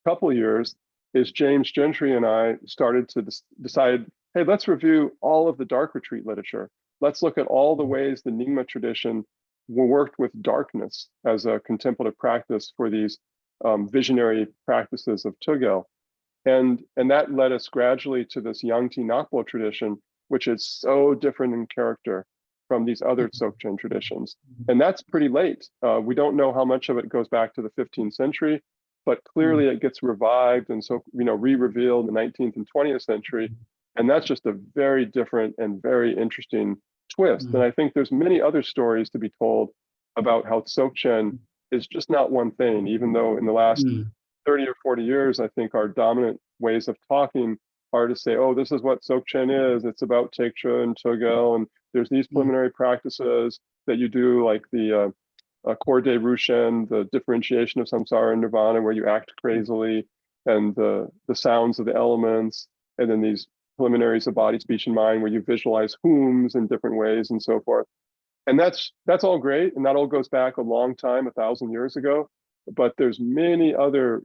couple of years is James Gentry and I started to decide, hey, let's review all of the dark retreat literature. Let's look at all the ways the Nyingma tradition worked with darkness as a contemplative practice for these visionary practices of Tugel. And that led us gradually to this Yangti Nakpo tradition, which is so different in character. from these other Dzogchen traditions. And that's pretty late. We don't know how much of it goes back to the 15th century, but clearly it gets revived and so, re-revealed in the 19th and 20th century. And that's just a very different and very interesting twist. And I think there's many other stories to be told about how Dzogchen is just not one thing, even though in the last 30 or 40 years, I think our dominant ways of talking are to say, oh, this is what Dzogchen is. It's about Teksha and Togel, and there's these preliminary practices that you do, like the Korde Rushen, the differentiation of samsara and nirvana, where you act crazily, and the sounds of the elements, and then these preliminaries of body, speech, and mind, where you visualize whoms in different ways and so forth. And that's all great, and that all goes back a long time, 1,000 years ago. But there's many other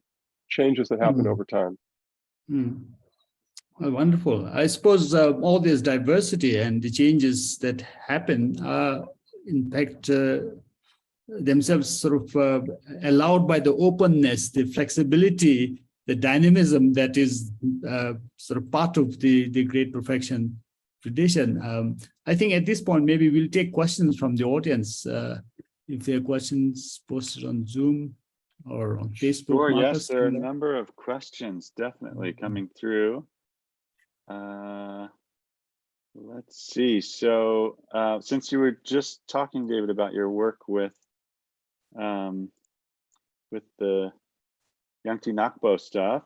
changes that happen over time. Well, wonderful. I suppose all this diversity and the changes that happen are, in fact, themselves sort of allowed by the openness, the flexibility, the dynamism that is sort of part of the Great Perfection tradition. I think at this point, maybe we'll take questions from the audience. If there are questions posted on Zoom or on Facebook. Sure, Marcus, yes, there are a number of questions definitely coming through. Let's see. So since you were just talking, David, about your work with the Nyingtik Nakpo stuff,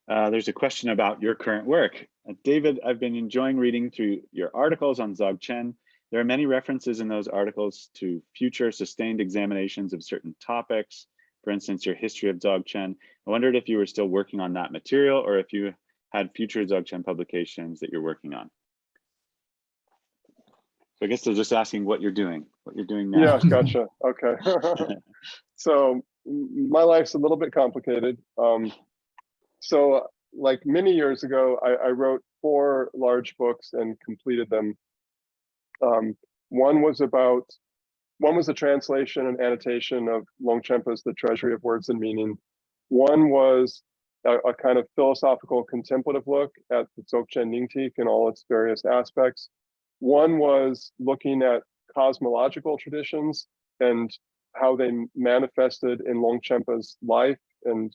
there's a question about your current work. David, I've been enjoying reading through your articles on Dzogchen. There are many references in those articles to future sustained examinations of certain topics. For instance, your history of Dzogchen. I wondered if you were still working on that material or if you had future Dzogchen publications that you're working on. So I guess they're just asking what you're doing now. Yeah, gotcha. Okay. So my life's a little bit complicated. So like many years ago, I wrote 4 large books and completed them. One was a translation and annotation of Longchenpa's The Treasury of Words and Meaning. One was a kind of philosophical contemplative look at the Dzogchen Nyingtik and all its various aspects. One was looking at cosmological traditions and how they manifested in Longchenpa's life. And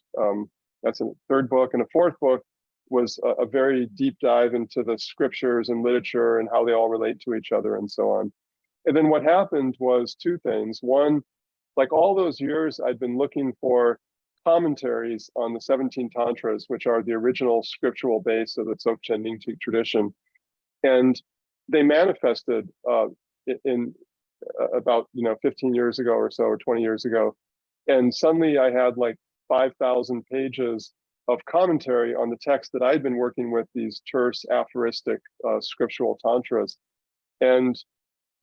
that's a third book. And a fourth book was a very deep dive into the scriptures and literature and how they all relate to each other and so on. And then what happened was 2 things. One, like all those years, I'd been looking for commentaries on the 17 tantras, which are the original scriptural base of the Dzogchen Nyingtik tradition. And they manifested in about 15 years ago or so, or 20 years ago. And suddenly I had like 5,000 pages of commentary on the text that I'd been working with, these terse aphoristic scriptural tantras. And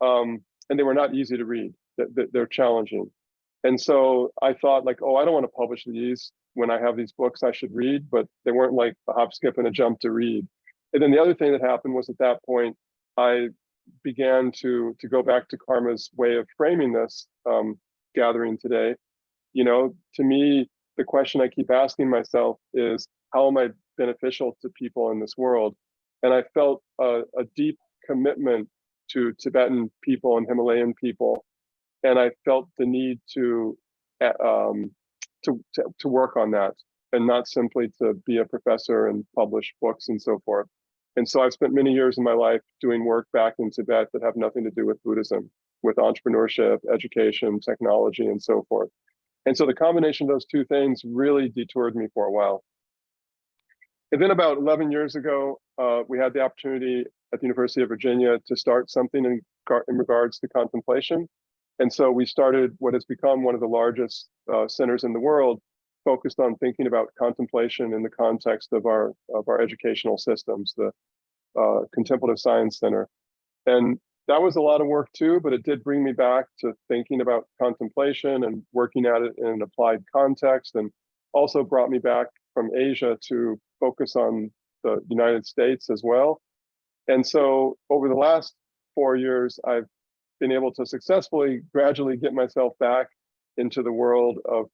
they were not easy to read. They're challenging. And so I thought like, oh, I don't want to publish these when I have these books I should read, but they weren't like a hop, skip, and a jump to read. And then the other thing that happened was at that point, I began to go back to Karma's way of framing this gathering today. To me, the question I keep asking myself is, how am I beneficial to people in this world? And I felt a deep commitment to Tibetan people and Himalayan people, and I felt the need to work on that, and not simply to be a professor and publish books and so forth. And so I've spent many years of my life doing work back in Tibet that have nothing to do with Buddhism, with entrepreneurship, education, technology, and so forth. And so the combination of those 2 things really detoured me for a while. And then about 11 years ago, we had the opportunity at the University of Virginia to start something in regards to contemplation. And so we started what has become one of the largest centers in the world, focused on thinking about contemplation in the context of our educational systems, the Contemplative Sciences Center. And that was a lot of work too, but it did bring me back to thinking about contemplation and working at it in an applied context, and also brought me back from Asia to focus on the United States as well. And so over the last 4 years, I've been able to successfully gradually get myself back into the world of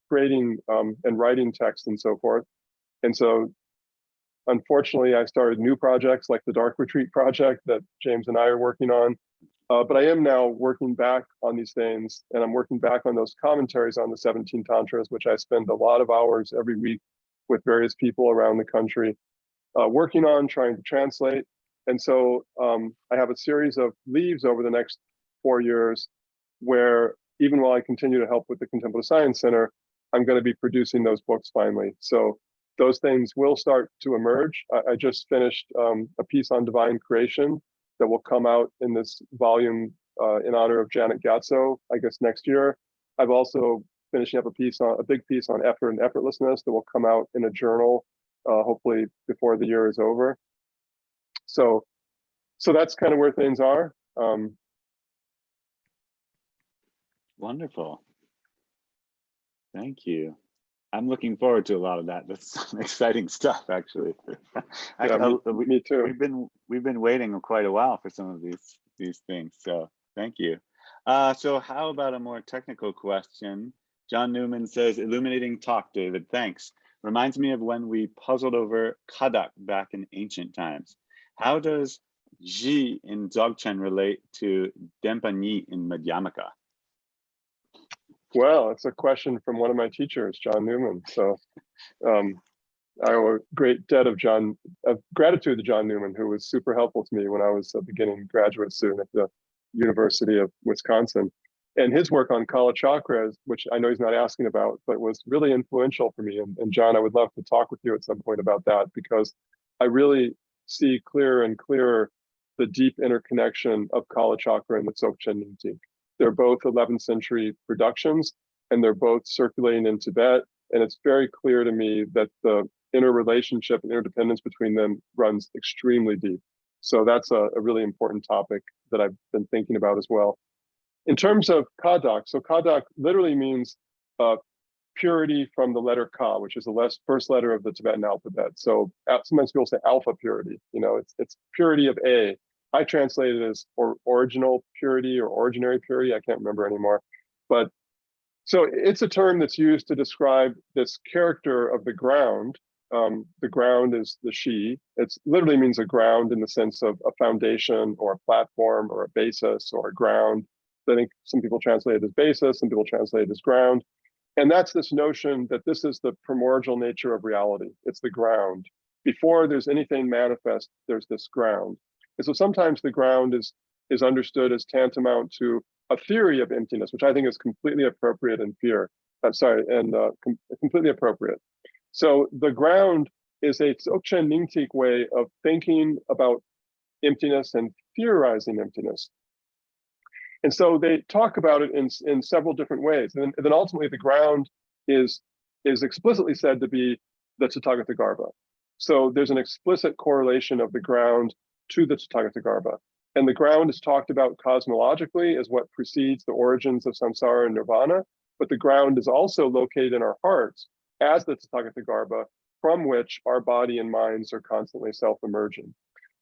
creating and writing text and so forth. And so unfortunately, I started new projects like the Dark Retreat project that James and I are working on. But I am now working back on these things, and I'm working back on those commentaries on the 17 tantras, which I spend a lot of hours every week with various people around the country working on, trying to translate. And so I have a series of leaves over the next 4 years where, even while I continue to help with the Contemplative Science Center, I'm going to be producing those books finally. So those things will start to emerge. I just finished a piece on divine creation that will come out in this volume in honor of Janet Gatso, I guess, next year. I've also finishing up a big piece on effort and effortlessness that will come out in a journal, hopefully before the year is over. So that's kind of where things are. Wonderful. Thank you. I'm looking forward to a lot of that. That's some exciting stuff, actually. Me too. We've been waiting quite a while for some of these things. So thank you. So how about a more technical question? John Newman says, illuminating talk, David. Thanks. Reminds me of when we puzzled over kadak back in ancient times. How does ji in Dzogchen relate to denpa ni in Madhyamaka? Well, it's a question from one of my teachers, John Newman. So I owe a great debt of gratitude to John Newman, who was super helpful to me when I was a beginning graduate student at the University of Wisconsin. And his work on Kala Chakras, which I know he's not asking about, but was really influential for me. And John, I would love to talk with you at some point about that, because I really see clearer and clearer the deep interconnection of Kala Chakra and the Dzogchen Nyingtik. They're both 11th century productions, and they're both circulating in Tibet. And it's very clear to me that the interrelationship and interdependence between them runs extremely deep. So that's a really important topic that I've been thinking about as well. In terms of kadak, so kadak literally means purity from the letter ka, which is the first letter of the Tibetan alphabet. So sometimes people say alpha purity, it's purity of A. I translate it as original purity or originary purity. I can't remember anymore. But so it's a term that's used to describe this character of the ground. The ground is the shi. It literally means a ground in the sense of a foundation or a platform or a basis or a ground. I think some people translate it as basis, some people translate it as ground. And that's this notion that this is the primordial nature of reality. It's the ground. Before there's anything manifest, there's this ground. And so sometimes the ground is understood as tantamount to a theory of emptiness, which I think is completely appropriate in completely appropriate. So the ground is a Dzogchen Nyingtik way of thinking about emptiness and theorizing emptiness. And so they talk about it in several different ways. And then ultimately the ground is explicitly said to be the Tathagata-garbha. So there's an explicit correlation of the ground to the Tathagata-garbha. And the ground is talked about cosmologically as what precedes the origins of samsara and nirvana, but the ground is also located in our hearts as the Tathagata-garbha, from which our body and minds are constantly self-emerging.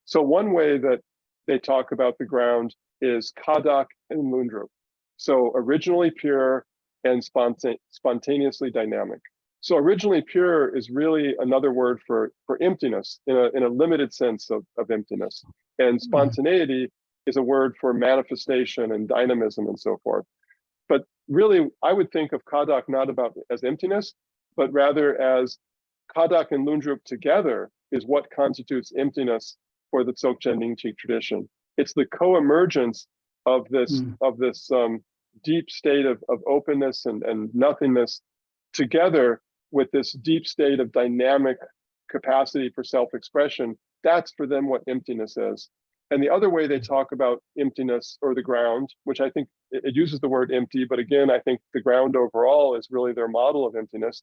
So one way that they talk about the ground is kadak and lundrup. So originally pure and spontaneously dynamic. So originally pure is really another word for emptiness in a limited sense of emptiness. And spontaneity is a word for manifestation and dynamism and so forth. But really, I would think of kadak not as emptiness, but rather as kadak and lundrup together is what constitutes emptiness for the Dzogchen Nyingtik tradition. It's the co-emergence of this deep state of openness and nothingness together with this deep state of dynamic capacity for self-expression. That's for them what emptiness is. And the other way they talk about emptiness or the ground, which I think it uses the word empty, but again, I think the ground overall is really their model of emptiness,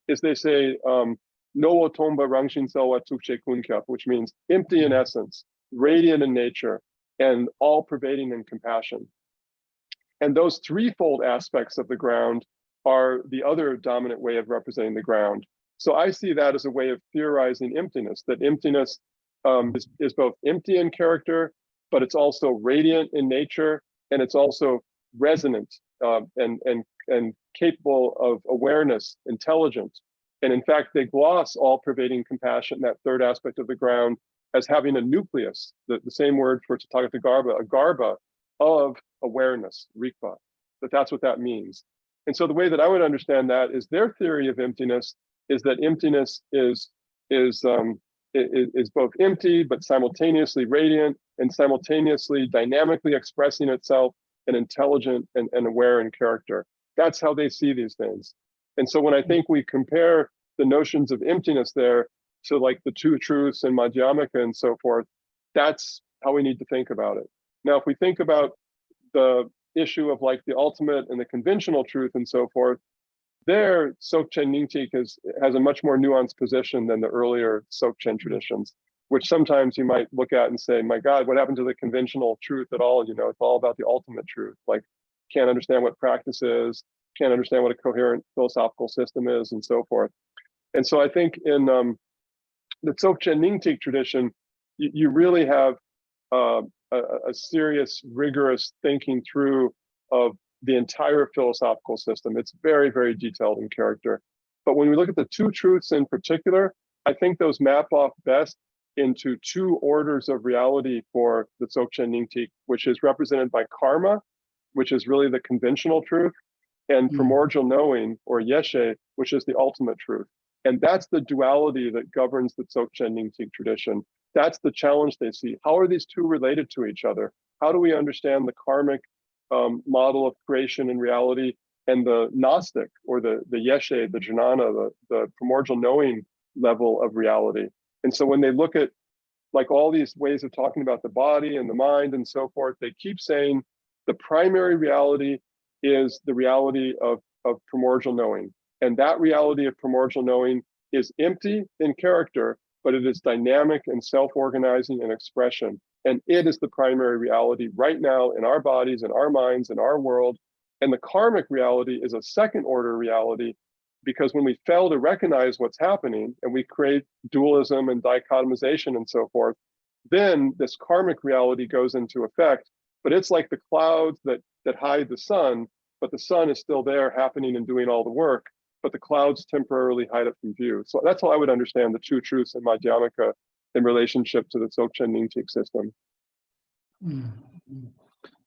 is they say, no otomba rangshin selwa tukche kunkyap, which means empty in essence, radiant in nature, and all-pervading in compassion. And those threefold aspects of the ground are the other dominant way of representing the ground. So I see that as a way of theorizing emptiness, that emptiness is both empty in character, but it's also radiant in nature, and it's also resonant and capable of awareness, intelligence. And in fact, they gloss all-pervading compassion, that third aspect of the ground, as having a nucleus, the same word for Tathagata-garbha, a garbha, of awareness, rikpa, that's what that means. And so the way that I would understand that is their theory of emptiness is that emptiness is both empty, but simultaneously radiant and simultaneously dynamically expressing itself and intelligent and aware in character. That's how they see these things. And so when I think we compare the notions of emptiness there to like the two truths and Madhyamaka and so forth, that's how we need to think about it. Now, if we think about the issue of like the ultimate and the conventional truth and so forth, there, Dzogchen Nyingtik has a much more nuanced position than the earlier Dzogchen traditions, which sometimes you might look at and say, my God, what happened to the conventional truth at all? You know, it's all about the ultimate truth. Like, can't understand what practice is, can't understand what a coherent philosophical system is, and so forth. And so I think in the Dzogchen Nyingtik tradition, you really have a serious, rigorous thinking through of the entire philosophical system. It's very, very detailed in character. But when we look at the two truths in particular, I think those map off best into two orders of reality for the Dzogchen Nyingtik, which is represented by karma, which is really the conventional truth, and primordial knowing, or yeshe, which is the ultimate truth. And that's the duality that governs the Dzogchen Nyingtik tradition. That's the challenge they see. How are these two related to each other? How do we understand the karmic model of creation and reality and the Gnostic, or the yeshe, the jnana, the primordial knowing level of reality? And so when they look at like all these ways of talking about the body and the mind and so forth, they keep saying the primary reality is the reality of primordial knowing. And that reality of primordial knowing is empty in character, but it is dynamic and self-organizing in expression. And it is the primary reality right now in our bodies, in our minds, in our world. And the karmic reality is a second order reality, because when we fail to recognize what's happening and we create dualism and dichotomization and so forth, then this karmic reality goes into effect. But it's like the clouds that hide the sun, but the sun is still there happening and doing all the work, but the clouds temporarily hide it from view. So that's how I would understand the two truths in Madhyamaka in relationship to the Dzogchen Nyingtik system.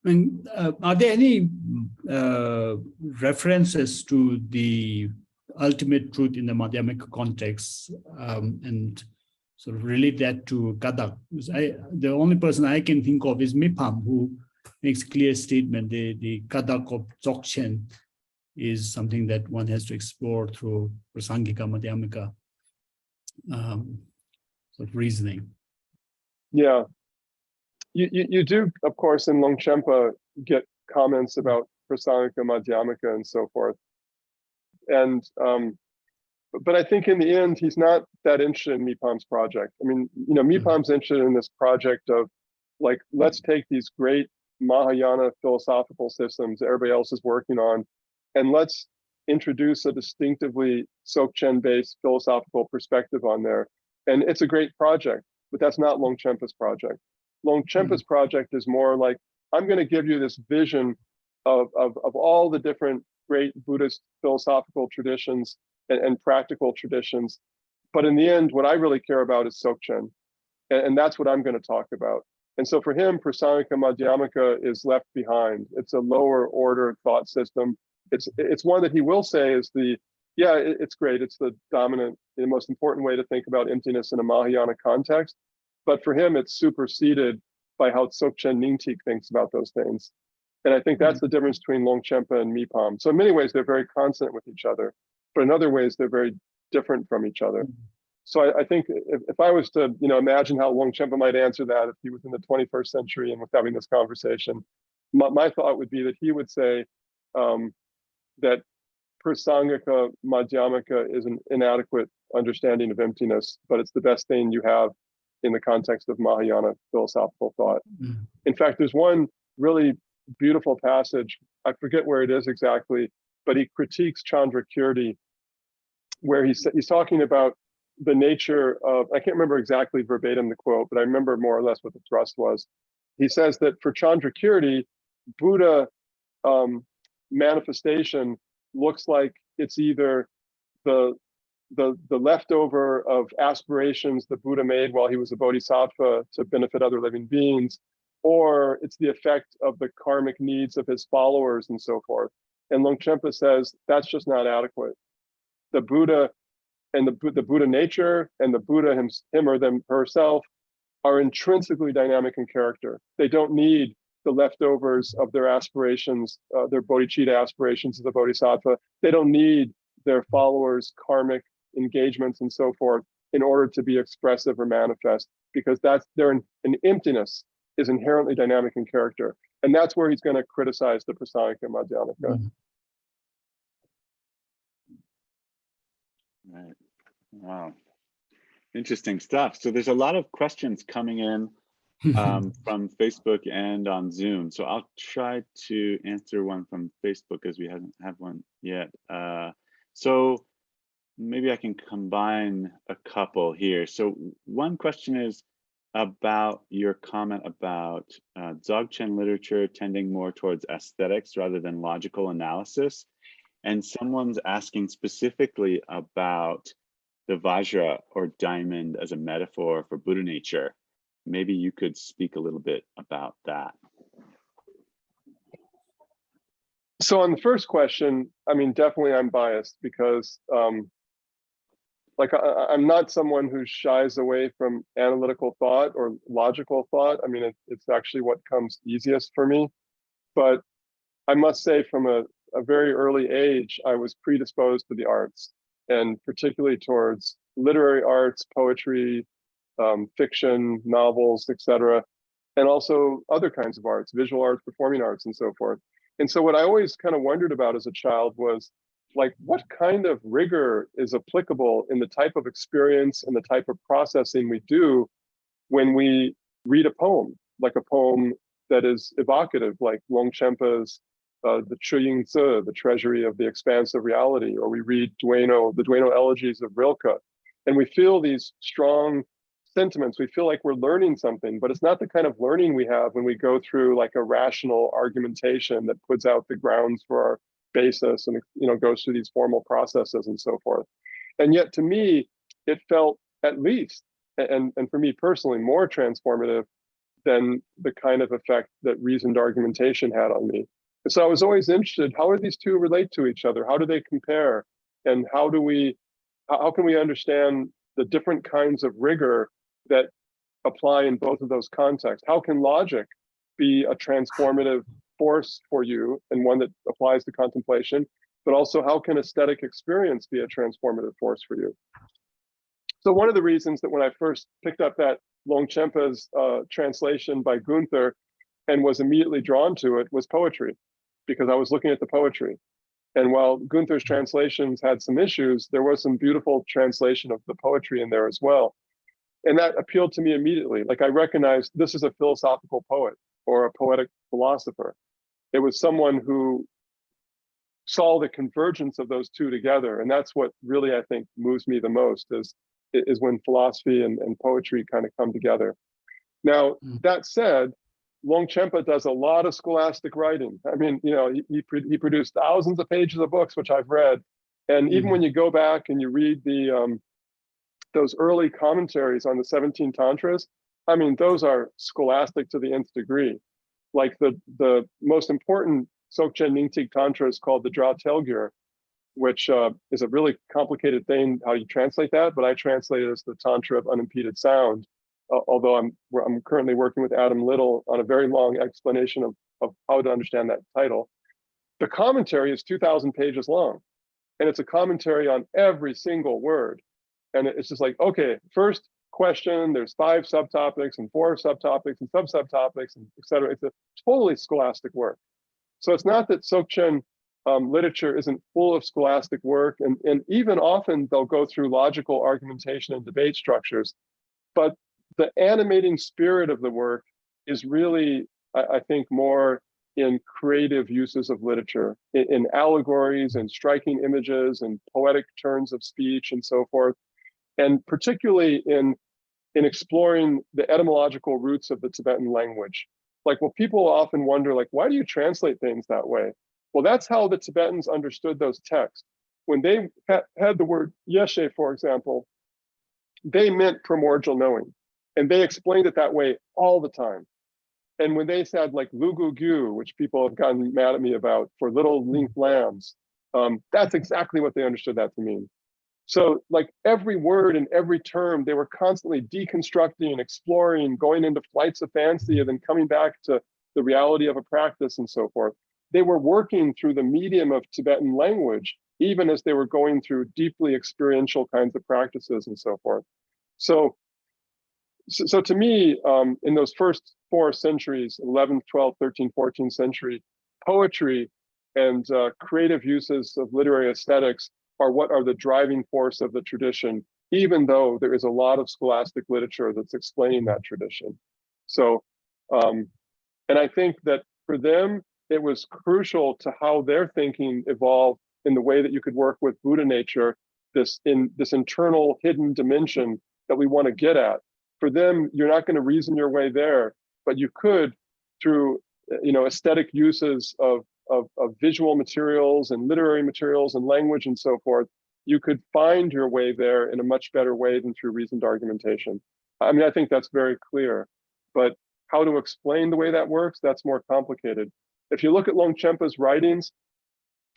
And are there any references to the ultimate truth in the Madhyamaka context, and sort of relate that to Kadak? The only person I can think of is Mipham, who makes a clear statement. The Kadak of Dzogchen is something that one has to explore through Prasangika Madhyamaka sort of reasoning. Yeah. You do, of course, in Longchenpa get comments about Prasangika Madhyamaka and so forth. And but I think in the end, he's not that interested in Mipham's project. I mean, you know, Mipham's interested in this project of like, let's take these great Mahayana philosophical systems everybody else is working on, and let's introduce a distinctively Dzogchen-based philosophical perspective on there. And it's a great project, but that's not Longchenpa's project. Longchenpa's project is more like, I'm going to give you this vision of all the different great Buddhist philosophical traditions and practical traditions. But in the end, what I really care about is Dzogchen. And that's what I'm going to talk about. And so for him, Prasangika Madhyamaka is left behind. It's a lower order thought system. It's one that he will say is it's great. It's the dominant, the most important way to think about emptiness in a Mahayana context. But for him, it's superseded by how Dzogchen Nyingtik thinks about those things. And I think that's the difference between Longchenpa and Mipham. So in many ways, they're very consonant with each other, but in other ways, they're very different from each other. So I think if I was to, imagine how Longchenpa might answer that if he was in the 21st century and was having this conversation, my thought would be that he would say that Prasangika Madhyamaka is an inadequate understanding of emptiness, but it's the best thing you have in the context of Mahayana philosophical thought. In fact, there's one really beautiful passage, I forget where it is exactly, but he critiques Chandrakirti, where he's talking about the nature of, I can't remember exactly verbatim the quote, but I remember more or less what the thrust was. He says that for Chandrakirti, Buddha manifestation looks like it's either the leftover of aspirations the Buddha made while he was a bodhisattva to benefit other living beings, or it's the effect of the karmic needs of his followers and so forth. And Longchenpa says that's just not adequate. The Buddha and the Buddha nature and the Buddha him or them herself are intrinsically dynamic in character. They don't need the leftovers of their aspirations, their bodhicitta aspirations as a bodhisattva. They don't need their followers' karmic engagements and so forth in order to be expressive or manifest, because an emptiness is inherently dynamic in character. And that's where he's going to criticize the Prasangika Madhyamaka. Mm-hmm. Right. Wow. Interesting stuff. So there's a lot of questions coming in from Facebook and on Zoom. So I'll try to answer one from Facebook as we haven't had one yet. So maybe I can combine a couple here. So one question is about your comment about Dzogchen literature tending more towards aesthetics rather than logical analysis. And someone's asking specifically about the Vajra or diamond as a metaphor for Buddha nature. Maybe you could speak a little bit about that. So on the first question, I mean, definitely I'm biased because like I'm not someone who shies away from analytical thought or logical thought. I mean, it's actually what comes easiest for me. But I must say from a very early age, I was predisposed to the arts, and particularly towards literary arts, poetry, fiction, novels, etc., and also other kinds of arts, visual arts, performing arts, and so forth. And so what I always kind of wondered about as a child was, like, what kind of rigor is applicable in the type of experience and the type of processing we do when we read a poem, like a poem that is evocative, like Longchenpa's the Chuying Tzu, the Treasury of the Expansive Reality, or we read the Dueno Elegies of Rilke, and we feel these strong sentiments. We feel like we're learning something, but it's not the kind of learning we have when we go through like a rational argumentation that puts out the grounds for our basis and, you know, goes through these formal processes and so forth. And yet to me, it felt at least, and for me personally, more transformative than the kind of effect that reasoned argumentation had on me. And so I was always interested, how do these two relate to each other? How do they compare? And how can we understand the different kinds of rigor that apply in both of those contexts? How can logic be a transformative force for you and one that applies to contemplation, but also how can aesthetic experience be a transformative force for you? So one of the reasons that when I first picked up that Longchenpa's translation by Gunther and was immediately drawn to it was poetry, because I was looking at the poetry. And while Gunther's translations had some issues, there was some beautiful translation of the poetry in there as well. And that appealed to me immediately. Like, I recognized this is a philosophical poet or a poetic philosopher. It was someone who saw the convergence of those two together. And that's what really, I think, moves me the most is when philosophy and poetry kind of come together. Now, that said, Longchenpa does a lot of scholastic writing. I mean, you know, he produced thousands of pages of books, which I've read. And even when you go back and you read those early commentaries on the 17 tantras, I mean, those are scholastic to the nth degree. Like the most important Dzogchen Nyingtik tantra is called the Dra Telgyur, which is a really complicated thing how you translate that, but I translate it as the Tantra of Unimpeded Sound. Although I'm currently working with Adam Little on a very long explanation of how to understand that title. The commentary is 2,000 pages long, and it's a commentary on every single word. And it's just like, okay, first question, there's 5 subtopics and 4 subtopics and sub-subtopics, and et cetera. It's a totally scholastic work. So it's not that Dzogchen literature isn't full of scholastic work, and even often they'll go through logical argumentation and debate structures, but the animating spirit of the work is really, I think, more in creative uses of literature, in allegories and striking images and poetic turns of speech and so forth, and particularly in exploring the etymological roots of the Tibetan language. Like, well, people often wonder, like, why do you translate things that way? Well, that's how the Tibetans understood those texts. When they had the word yeshe, for example, they meant primordial knowing. And they explained it that way all the time. And when they said like lugu gyu, which people have gotten mad at me about for little link lambs, that's exactly what they understood that to mean. So like every word and every term, they were constantly deconstructing, exploring, going into flights of fancy, and then coming back to the reality of a practice and so forth. They were working through the medium of Tibetan language, even as they were going through deeply experiential kinds of practices and so forth. So to me, in those first 4 centuries, 11th, 12th, 13th, 14th century, poetry and creative uses of literary aesthetics are what are the driving force of the tradition, even though there is a lot of scholastic literature that's explaining that tradition. So, and I think that for them, it was crucial to how their thinking evolved in the way that you could work with Buddha nature, this internal hidden dimension that we want to get at. For them, you're not going to reason your way there, but you could through aesthetic uses of visual materials and literary materials and language and so forth, you could find your way there in a much better way than through reasoned argumentation. I mean, I think that's very clear, but how to explain the way that works, that's more complicated. If you look at Longchenpa's writings,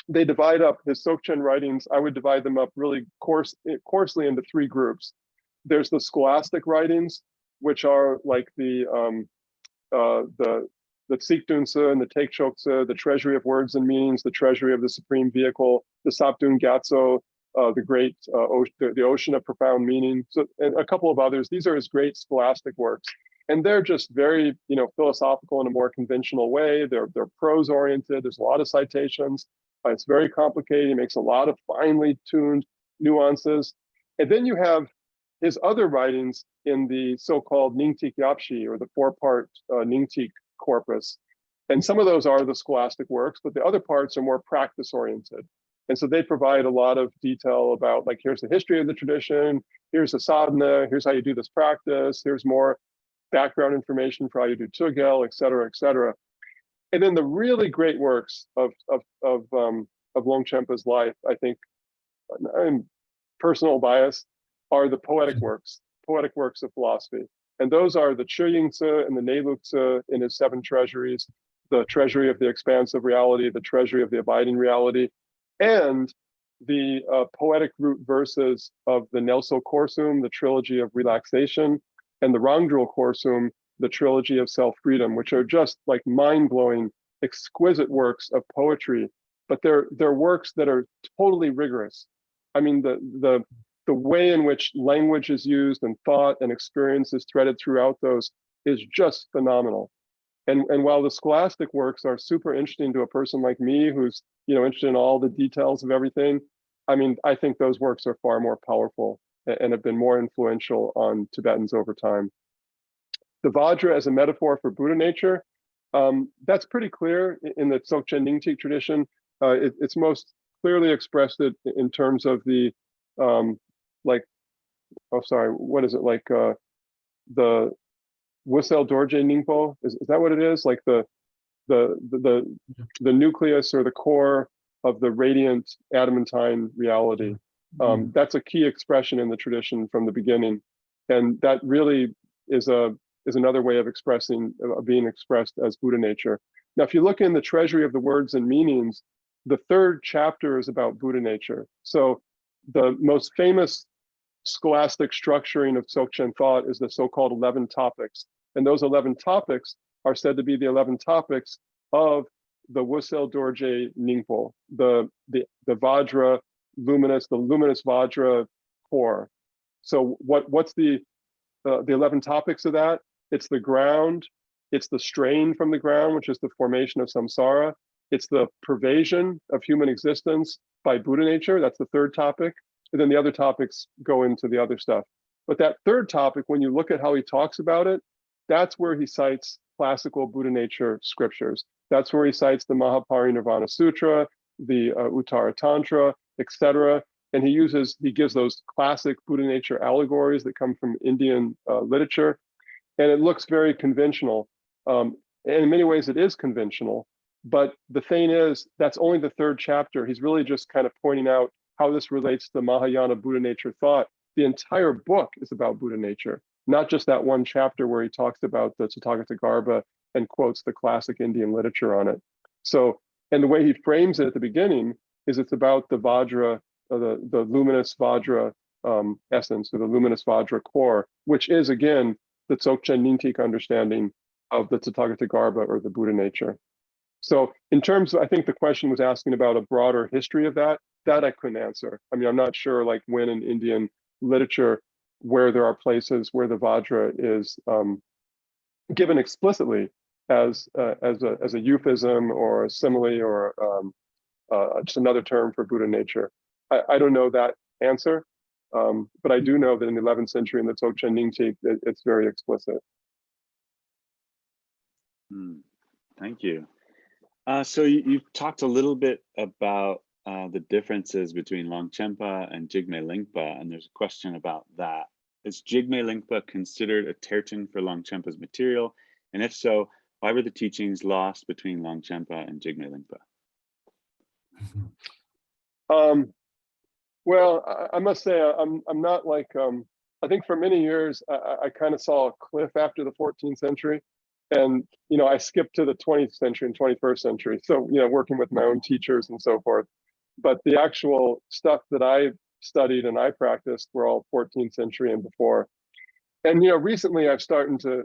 they divide up his Dzogchen writings. I would divide them up really coarsely into 3 groups. There's the scholastic writings, which are like the Tsikdunsa and the Tekchoksa, the treasury of words and meanings, the treasury of the supreme vehicle, the Sapdun Gyatso, the great the ocean of profound meaning, so and a couple of others. These are his great scholastic works, and they're just very philosophical in a more conventional way. They're prose oriented. There's a lot of citations. It's very complicated. He makes a lot of finely tuned nuances, and then you have his other writings in the so-called Nyingtik Yapshi, or the 4-part Nyingtik corpus. And some of those are the scholastic works, but the other parts are more practice oriented. And so they provide a lot of detail about, like, here's the history of the tradition, here's the sadhana, here's how you do this practice, here's more background information for how you do tugel, et cetera, et cetera. And then the really great works of Longchenpa's life, I think, I'm personal bias, are the poetic works of philosophy. And those are the Chuyingtse and the Nelukse in his 7 treasuries, the treasury of the expansive reality, the treasury of the abiding reality, and the poetic root verses of the Nelso Korsum, the trilogy of relaxation, and the Rangdrul Korsum, the trilogy of self-freedom, which are just like mind-blowing, exquisite works of poetry, but they're works that are totally rigorous. I mean, the way in which language is used and thought and experience is threaded throughout those is just phenomenal. And while the scholastic works are super interesting to a person like me, who's interested in all the details of everything, I mean, I think those works are far more powerful and have been more influential on Tibetans over time. The Vajra as a metaphor for Buddha nature, that's pretty clear in the Dzogchen Nyingtik tradition. It's most clearly expressed in terms of the the Wusel Dorje Ningpo, is that what it is? Like the nucleus or the core of the radiant adamantine reality. That's a key expression in the tradition from the beginning, and that really is another way of being expressed as Buddha nature. Now, if you look in the treasury of the words and meanings, the 3rd chapter is about Buddha nature. So the most famous scholastic structuring of Dzogchen thought is the so-called 11 topics. And those 11 topics are said to be the 11 topics of the Wusel Dorje Ningpo, the Vajra luminous, the luminous Vajra core. So what's the 11 topics of that? It's the ground, it's the strain from the ground, which is the formation of samsara. It's the pervasion of human existence by Buddha nature. That's the 3rd topic. And then the other topics go into the other stuff. But that 3rd topic, when you look at how he talks about it, that's where he cites classical Buddha nature scriptures. That's where he cites the Mahaparinirvana Sutra, the Uttara Tantra, etc. And he gives those classic Buddha nature allegories that come from Indian literature. And it looks very conventional. And in many ways, it is conventional. But the thing is, that's only the 3rd chapter. He's really just kind of pointing out how this relates to Mahayana Buddha nature thought. The entire book is about Buddha nature, not just that one chapter where he talks about the Tathagata Garbha and quotes the classic Indian literature on it. So, and the way he frames it at the beginning is it's about the Vajra, the luminous Vajra essence, or the luminous Vajra core, which is, again, the Dzogchen Nyingtik understanding of the Tathagata Garbha, or the Buddha nature. So in terms of, I think the question was asking about a broader history of that I couldn't answer. I mean, I'm not sure like when in Indian literature, where there are places where the Vajra is given explicitly as a euphemism or a simile or just another term for Buddha nature. I don't know that answer, but I do know that in the 11th century in the Dzogchen Nyingtik, it's very explicit. Thank you. So you've talked a little bit about the differences between Longchenpa and Jigme Lingpa, and there's a question about that. Is Jigme Lingpa considered a terton for Longchenpa's material? And if so, why were the teachings lost between Longchenpa and Jigme Lingpa? Well, I must say, I'm not like, I think for many years, I kind of saw a cliff after the 14th century. And, you know, I skipped to the 20th century and 21st century. So, you know, working with my own teachers and so forth. But the actual stuff that I studied and I practiced were all 14th century and before. And, you know, recently I'm starting to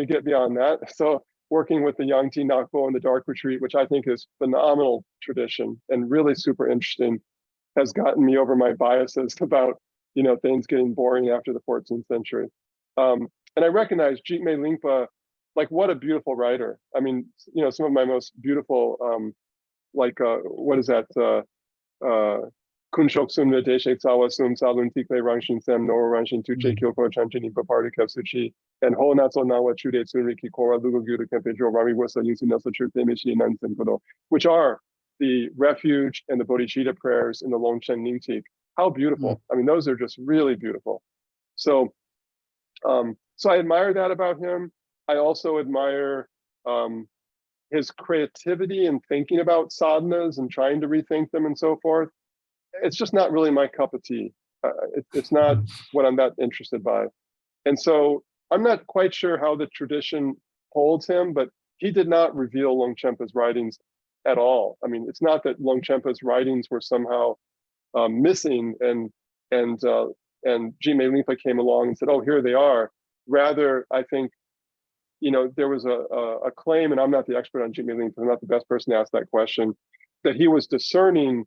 get beyond that. So working with the Yangti Nakpo and the Dark Retreat, which I think is phenomenal tradition and really super interesting, has gotten me over my biases about, you know, things getting boring after the 14th century. And I recognize Jigme Lingpa, like, what a beautiful writer. I mean, you know, some of my most beautiful, what is that? Kunshok Sumna Deshe Tsawa Sum Salun Tikle Rangshin Sam Nora Rangshin Tuche Kyoko Chanchini Papari Kapsuchi and Ho Natso Nawa Chude Tsunriki Kora Lugo Guda Kempedro Rami Wasa Yusu Nelsa Churte Mishi Nansen Kodo, which are the refuge and the bodhicitta prayers in the Longchen Nyingtik. How beautiful. I mean, those are just really beautiful. So, so I admire that about him. I also admire his creativity in thinking about sadhanas and trying to rethink them and so forth. It's just not really my cup of tea. It's not what I'm that interested by. And so I'm not quite sure how the tradition holds him, but he did not reveal Longchenpa's writings at all. I mean, it's not that Longchenpa's writings were somehow missing and Jigme Lingpa came along and said, oh, here they are. Rather, I think, you know, there was a claim, and I'm not the expert on Jigme Lingpa, I'm not the best person to ask that question, that he was discerning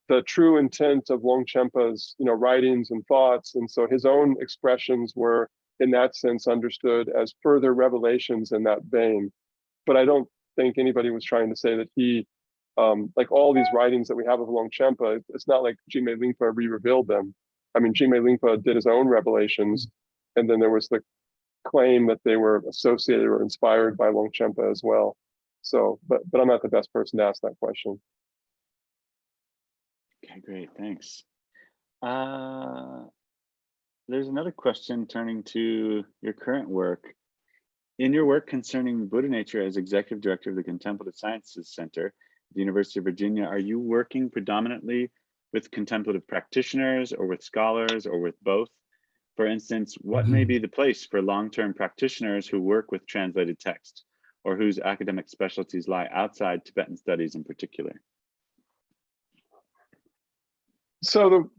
the true intent of Longchenpa's, you know, writings and thoughts. And so his own expressions were, in that sense, understood as further revelations in that vein. But I don't think anybody was trying to say that he, like all these writings that we have of Longchenpa, it's not like Jigme Lingpa re-revealed them. I mean, Jigme Lingpa did his own revelations, and then there was the claim that they were associated or inspired by Longchenpa as well. So, but I'm not the best person to ask that question. Okay, great, thanks. There's another question turning to your current work. In your work concerning Buddha nature as executive director of the Contemplative Sciences Center at the University of Virginia, are you working predominantly with contemplative practitioners or with scholars or with both? For instance, what may be the place for long-term practitioners who work with translated text or whose academic specialties lie outside Tibetan studies in particular? So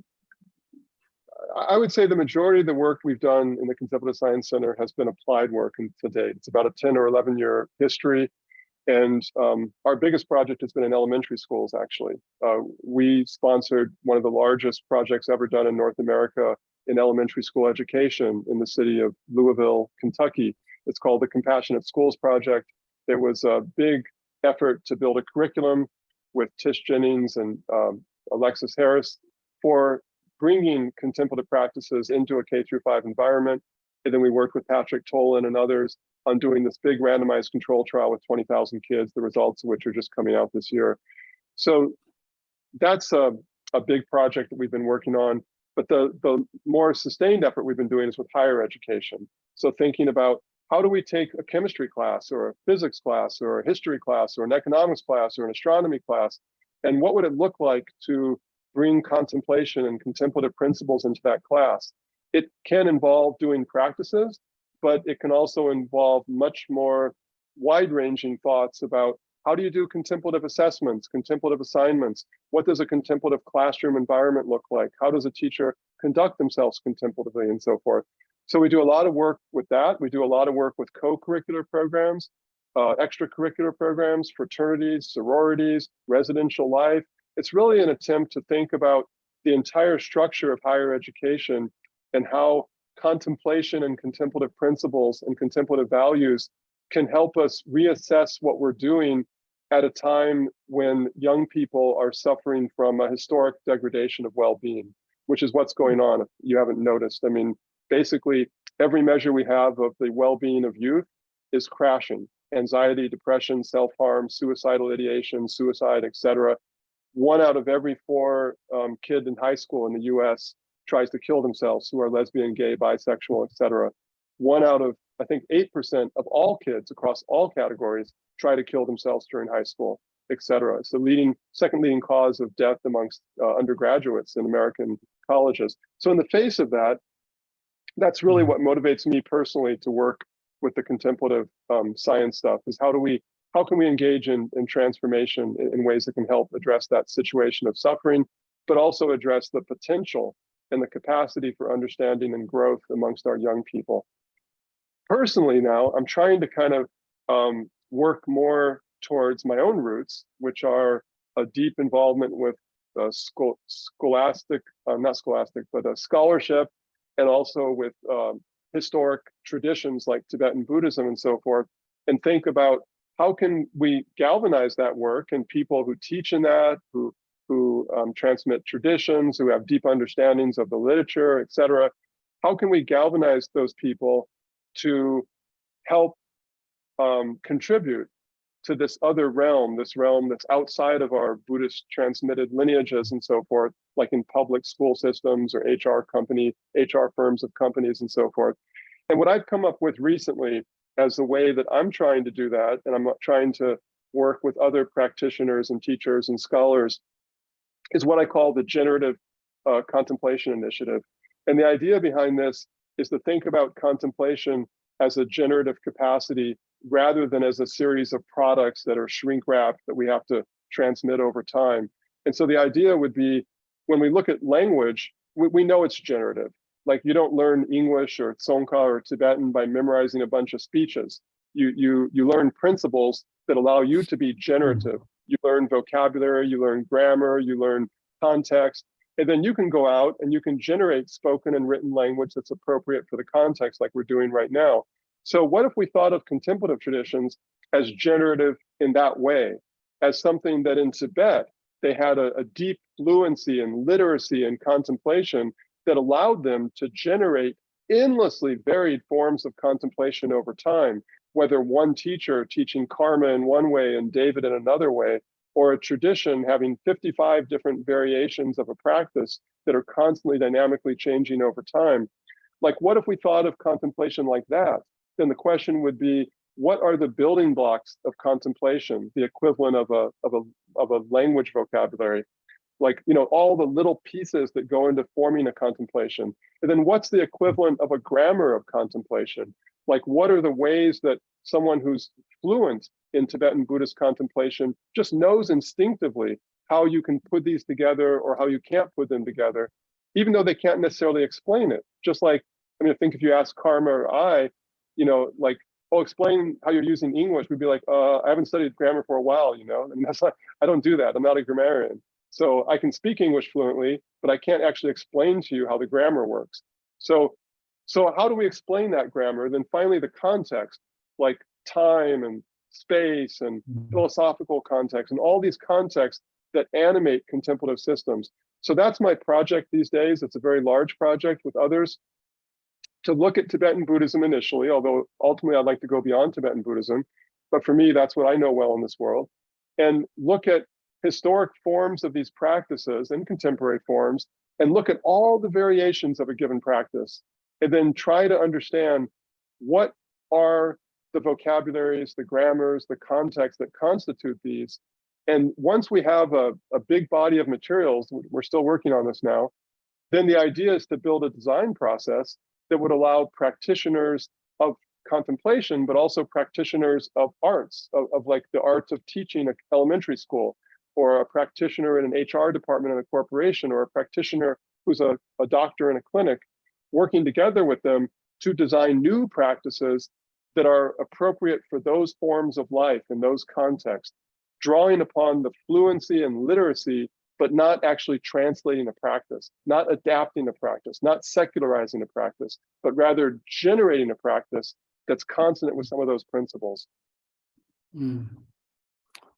I would say the majority of the work we've done in the Contemplative Science Center has been applied work to date. It's about a 10 or 11 year history. And our biggest project has been in elementary schools, actually. We sponsored one of the largest projects ever done in North America in elementary school education in the city of Louisville, Kentucky. It's called the Compassionate Schools Project. It was a big effort to build a curriculum with Tish Jennings and Alexis Harris for bringing contemplative practices into a K-5 environment. And then we worked with Patrick Tolan and others on doing this big randomized control trial with 20,000 kids, the results of which are just coming out this year. So that's a big project that we've been working on. But the more sustained effort we've been doing is with higher education. So thinking about how do we take a chemistry class or a physics class or a history class or an economics class or an astronomy class, and what would it look like to bring contemplation and contemplative principles into that class? It can involve doing practices, but it can also involve much more wide-ranging thoughts about how do you do contemplative assessments, contemplative assignments? What does a contemplative classroom environment look like? How does a teacher conduct themselves contemplatively, and so forth? So we do a lot of work with that. We do a lot of work with co-curricular programs, extracurricular programs, fraternities, sororities, residential life. It's really an attempt to think about the entire structure of higher education and how contemplation and contemplative principles and contemplative values can help us reassess what we're doing at a time when young people are suffering from a historic degradation of well-being, which is what's going on, if you haven't noticed. I mean, basically, every measure we have of the well-being of youth is crashing. Anxiety, depression, self-harm, suicidal ideation, suicide, etc. 1 out of every 4 kids in high school in the US tries to kill themselves who are lesbian, gay, bisexual, etc. 1 out of, I think, 8% of all kids across all categories try to kill themselves during high school, etc. It's the second leading cause of death amongst undergraduates in American colleges. So in the face of that, that's really what motivates me personally to work with the contemplative science stuff, is how can we engage in transformation in ways that can help address that situation of suffering, but also address the potential and the capacity for understanding and growth amongst our young people. Personally now, I'm trying to kind of work more towards my own roots, which are a deep involvement with scholarship, and also with historic traditions like Tibetan Buddhism and so forth, and think about how can we galvanize that work and people who teach in that, who transmit traditions, who have deep understandings of the literature, etc. How can we galvanize those people to help contribute to this other realm, this realm that's outside of our Buddhist transmitted lineages and so forth, like in public school systems or HR firms of companies and so forth. And what I've come up with recently as the way that I'm trying to do that, and I'm trying to work with other practitioners and teachers and scholars, is what I call the Generative Contemplation Initiative. And the idea behind this is to think about contemplation as a generative capacity rather than as a series of products that are shrink wrapped that we have to transmit over time. And so the idea would be, when we look at language, we know it's generative. Like, you don't learn English or Tsongkha or Tibetan by memorizing a bunch of speeches. You learn principles that allow you to be generative. You learn vocabulary, you learn grammar, you learn context, and then you can go out and you can generate spoken and written language that's appropriate for the context, like we're doing right now. So what if we thought of contemplative traditions as generative in that way, as something that in Tibet, they had a deep fluency and literacy and contemplation that allowed them to generate endlessly varied forms of contemplation over time, whether one teacher teaching karma in one way and David in another way, or a tradition having 55 different variations of a practice that are constantly dynamically changing over time. Like, what if we thought of contemplation like that? Then the question would be, what are the building blocks of contemplation, the equivalent of a language vocabulary? Like, all the little pieces that go into forming a contemplation. And then what's the equivalent of a grammar of contemplation? Like, what are the ways that someone who's fluent in Tibetan Buddhist contemplation just knows instinctively how you can put these together or how you can't put them together, even though they can't necessarily explain it. Just like, I think if you ask Karma or I, like, oh, explain how you're using English, we'd be like, I haven't studied grammar for a while, and that's like, I don't do that. I'm not a grammarian. So I can speak English fluently, but I can't actually explain to you how the grammar works. So how do we explain that grammar? Then finally, the context, like time and space and philosophical context and all these contexts that animate contemplative systems. So that's my project these days. It's a very large project with others to look at Tibetan Buddhism initially, although ultimately I'd like to go beyond Tibetan Buddhism. But for me, that's what I know well in this world. And look at historic forms of these practices and contemporary forms, and look at all the variations of a given practice, and then try to understand what are the vocabularies, the grammars, the context that constitute these. And once we have a big body of materials, we're still working on this now, then the idea is to build a design process that would allow practitioners of contemplation, but also practitioners of arts, of like the arts of teaching at elementary school, or a practitioner in an HR department in a corporation, or a practitioner who's a doctor in a clinic, working together with them to design new practices that are appropriate for those forms of life in those contexts, drawing upon the fluency and literacy, but not actually translating a practice, not adapting a practice, not secularizing a practice, but rather generating a practice that's consonant with some of those principles. Well,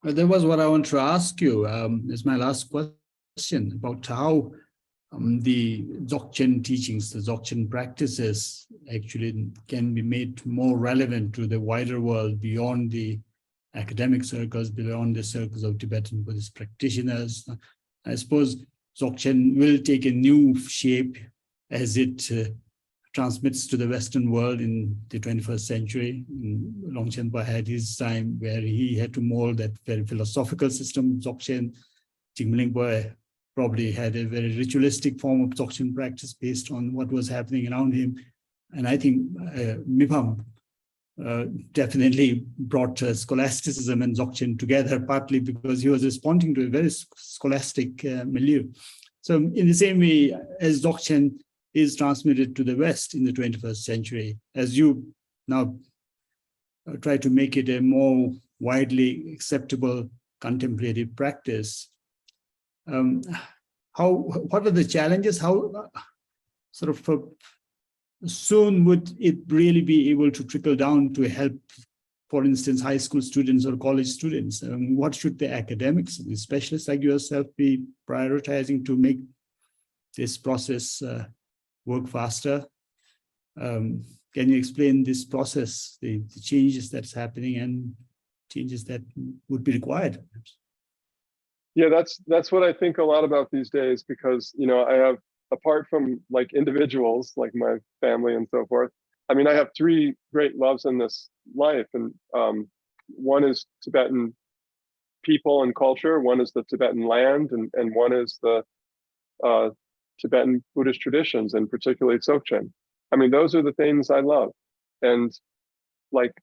that was what I want to ask you. Is my last question about how the Dzogchen teachings, the Dzogchen practices actually can be made more relevant to the wider world beyond the academic circles, beyond the circles of Tibetan Buddhist practitioners. I suppose Dzogchen will take a new shape as it transmits to the Western world in the 21st century. Longchenpa had his time where he had to mold that very philosophical system, Dzogchen. Jigmelingpa probably had a very ritualistic form of Dzogchen practice based on what was happening around him. And I think Mipham definitely brought scholasticism and Dzogchen together, partly because he was responding to a very scholastic milieu. So in the same way as Dzogchen is transmitted to the West in the 21st century, as you now try to make it a more widely acceptable contemplative practice, what are the challenges? How soon would it really be able to trickle down to help, for instance, high school students or college students? What should the academics, the specialists like yourself, be prioritizing to make this process work faster? Can you explain this process, the changes that's happening and changes that would be required? Yeah, that's what I think a lot about these days, because I have, apart from like individuals, like my family and so forth, I mean, I have three great loves in this life, and one is Tibetan people and culture, one is the Tibetan land, and one is the Tibetan Buddhist traditions, and particularly Dzogchen. I mean, those are the things I love. And like,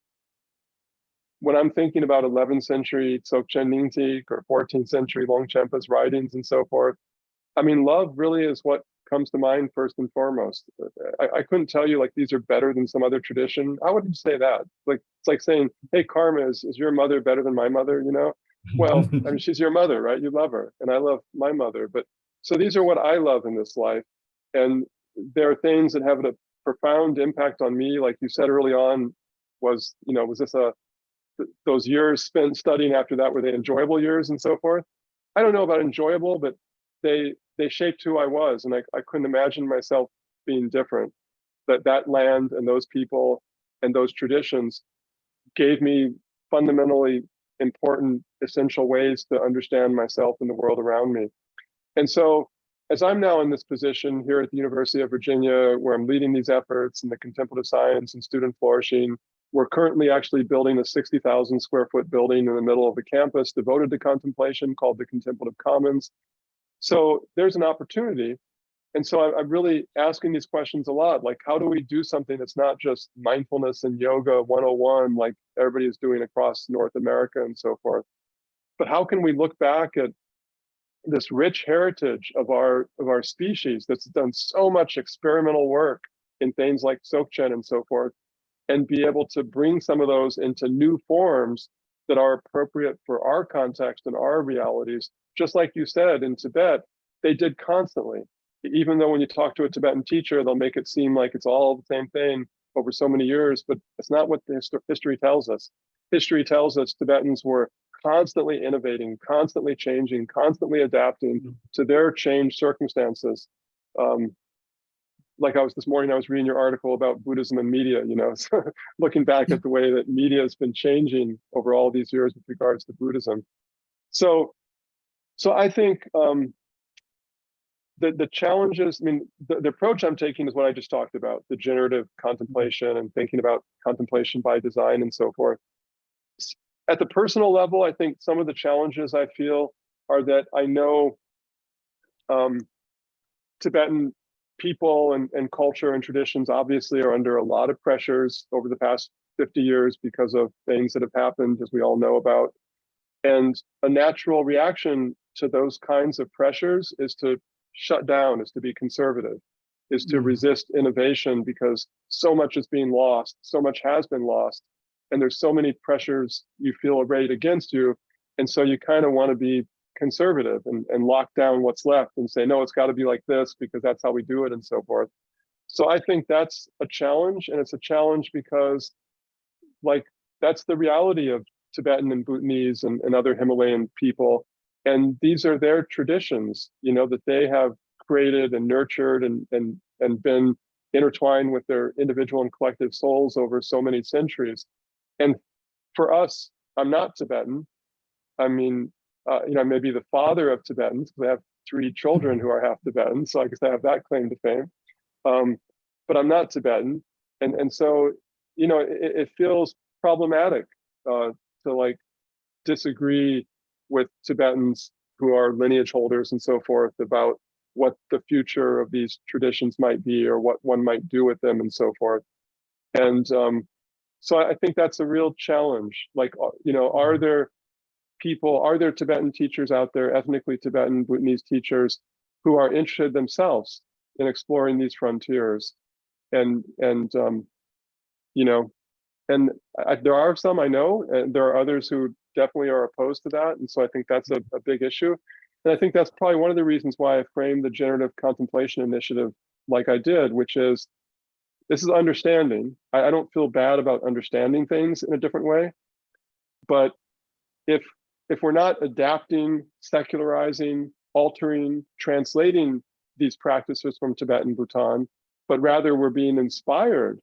when I'm thinking about 11th century Dzogchen Nyingtik or 14th century Longchenpa's writings and so forth, I mean, love really is what comes to mind first and foremost. I couldn't tell you like these are better than some other tradition. How would you say that? Like, it's like saying, hey, Karma, is your mother better than my mother? Well, I mean, she's your mother, right? You love her, and I love my mother. But so these are what I love in this life, and there are things that have a profound impact on me. Like you said early on, was this those years spent studying after that, were they enjoyable years and so forth? I don't know about enjoyable, but they shaped who I was, and I couldn't imagine myself being different. That land and those people and those traditions gave me fundamentally important, essential ways to understand myself and the world around me. And so as I'm now in this position here at the University of Virginia, where I'm leading these efforts in the contemplative science and student flourishing, we're currently actually building a 60,000 square foot building in the middle of the campus devoted to contemplation called the Contemplative Commons. So there's an opportunity. And so I'm really asking these questions a lot, like, how do we do something that's not just mindfulness and yoga 101, like everybody is doing across North America and so forth, but how can we look back at this rich heritage of our species that's done so much experimental work in things like Dzogchen and so forth, and be able to bring some of those into new forms that are appropriate for our context and our realities. Just like you said, in Tibet, they did constantly. Even though when you talk to a Tibetan teacher, they'll make it seem like it's all the same thing over so many years, but it's not what the history tells us. History tells us Tibetans were constantly innovating, constantly changing, constantly adapting to their changed circumstances. Like this morning, I was reading your article about Buddhism and media, so looking back at the way that media has been changing over all these years with regards to Buddhism. So I think the challenges, I mean, the approach I'm taking is what I just talked about, the generative contemplation and thinking about contemplation by design and so forth. At the personal level, I think some of the challenges I feel are that I know Tibetan people and culture and traditions obviously are under a lot of pressures over the past 50 years because of things that have happened, as we all know about. And a natural reaction to those kinds of pressures is to shut down, is to be conservative, is to resist innovation, because so much is being lost, so much has been lost, and there's so many pressures you feel arrayed against you. And so you kind of want to be conservative and lock down what's left and say, no, it's got to be like this because that's how we do it and so forth. So I think that's a challenge, and it's a challenge because like that's the reality of Tibetan and Bhutanese and other Himalayan people. And these are their traditions, you know, that they have created and nurtured and been intertwined with their individual and collective souls over so many centuries. And for us, I'm not Tibetan. I mean, you know, maybe the father of Tibetans, because I have 3 children who are half Tibetan, so I guess I have that claim to fame. But I'm not Tibetan. And so, you know, it feels problematic to like disagree with Tibetans who are lineage holders and so forth about what the future of these traditions might be or what one might do with them and so forth. And so I think that's a real challenge. Like, you know, are there Tibetan teachers out there, ethnically Tibetan Bhutanese teachers, who are interested themselves in exploring these frontiers? And you know, and there are some I know, and there are others who definitely are opposed to that. And so I think that's a big issue. And I think that's probably one of the reasons why I framed the Generative Contemplation Initiative like I did, which is, this is understanding. I don't feel bad about understanding things in a different way. But if we're not adapting, secularizing, altering, translating these practices from Tibet and Bhutan, but rather we're being inspired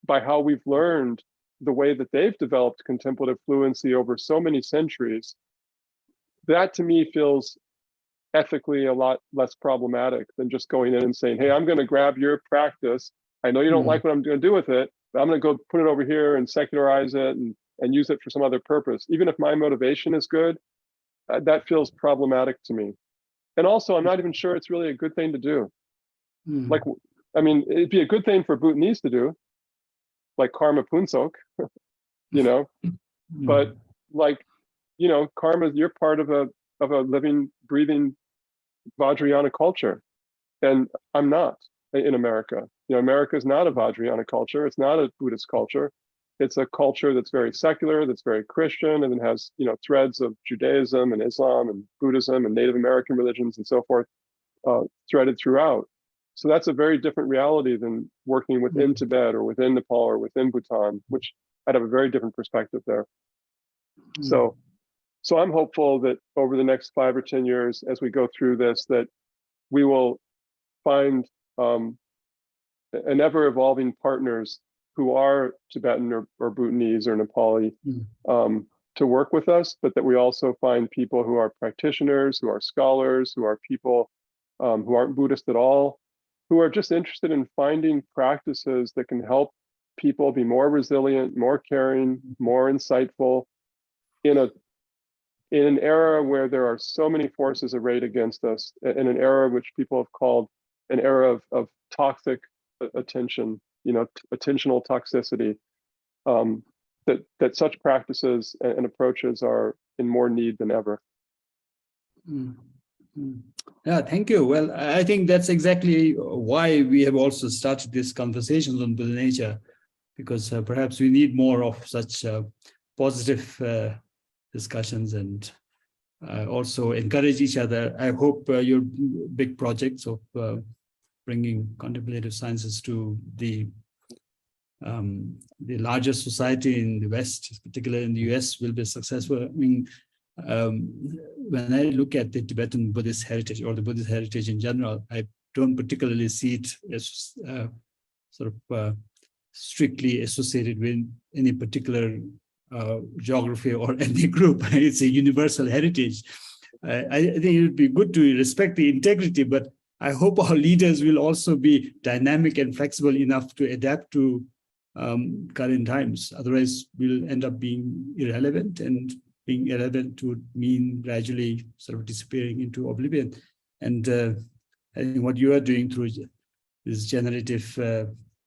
by how we've learned the way that they've developed contemplative fluency over so many centuries, that to me feels ethically a lot less problematic than just going in and saying, hey, I'm going to grab your practice. I know you don't like what I'm going to do with it, but I'm going to go put it over here and secularize it and use it for some other purpose. Even if my motivation is good, that feels problematic to me. And also, I'm not even sure it's really a good thing to do. Like, I mean, it'd be a good thing for Bhutanese to do, like karma punsok, you know, but like, you know, karma, you're part of a living, breathing Vajrayana culture. And I'm not in America. You know, America is not a Vajrayana culture. It's not a Buddhist culture. It's a culture that's very secular, that's very Christian, and it has, you know, threads of Judaism and Islam and Buddhism and Native American religions and so forth threaded throughout. So that's a very different reality than working within Tibet or within Nepal or within Bhutan, which I'd have a very different perspective there. So I'm hopeful that over the next 5 or 10 years, as we go through this, that we will find an ever-evolving partners who are Tibetan or Bhutanese or Nepali to work with us, but that we also find people who are practitioners, who are scholars, who are people who aren't Buddhist at all, who are just interested in finding practices that can help people be more resilient, more caring, more insightful in an era where there are so many forces arrayed against us, in an era which people have called an era of toxic attention, you know, attentional toxicity, that such practices and approaches are in more need than ever. Yeah, thank you. Well, I think that's exactly why we have also started these conversations on Buddha nature, because perhaps we need more of such positive discussions and also encourage each other. I hope your big projects of bringing contemplative sciences to the larger society in the West, particularly in the US, will be successful. I mean, when I look at the Tibetan Buddhist heritage or the Buddhist heritage in general, I don't particularly see it as sort of strictly associated with any particular geography or ethnic group. It's a universal heritage. I think it would be good to respect the integrity, but I hope our leaders will also be dynamic and flexible enough to adapt to current times. Otherwise, we'll end up being irrelevant, and being irrelevant would mean gradually sort of disappearing into oblivion. And I think what you are doing through these generative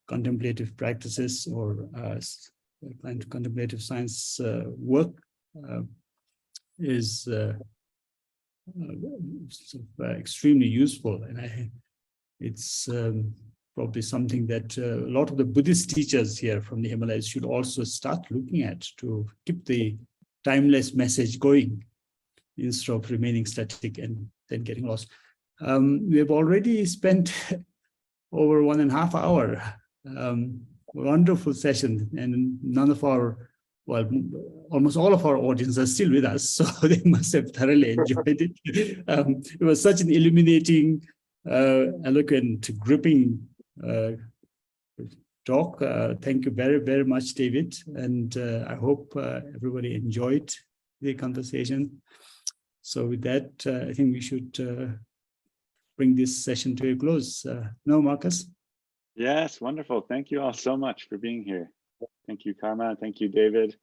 contemplative practices or contemplative science work is extremely useful, and it's probably something that a lot of the Buddhist teachers here from the Himalayas should also start looking at to keep the timeless message going instead of remaining static and then getting lost. We have already spent over 1.5 hours. Wonderful session, and none of our, well, almost all of our audience are still with us, so they must have thoroughly enjoyed it. It was such an illuminating, eloquent, gripping talk. Thank you very, very much, David, and I hope everybody enjoyed the conversation. So with that, I think we should bring this session to a close. No, Marcus? Yes, wonderful. Thank you all so much for being here. Thank you, Karma. Thank you, David. It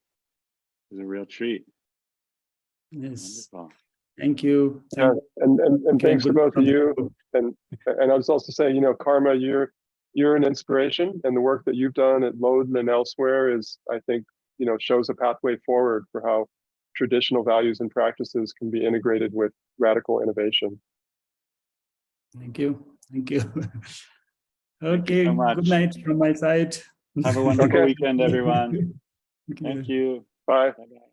was a real treat. Yes. Wonderful. Thank you. Yeah, and thanks to both of you. And I was also saying, you know, Karma, you're an inspiration, and the work that you've done at Lowden and elsewhere is, I think, you know, shows a pathway forward for how traditional values and practices can be integrated with radical innovation. Thank you. Thank you. Thank you Okay, so much. good night from my side. Have a wonderful Okay. weekend, everyone. Thank you. Thank you. Bye. Bye-bye.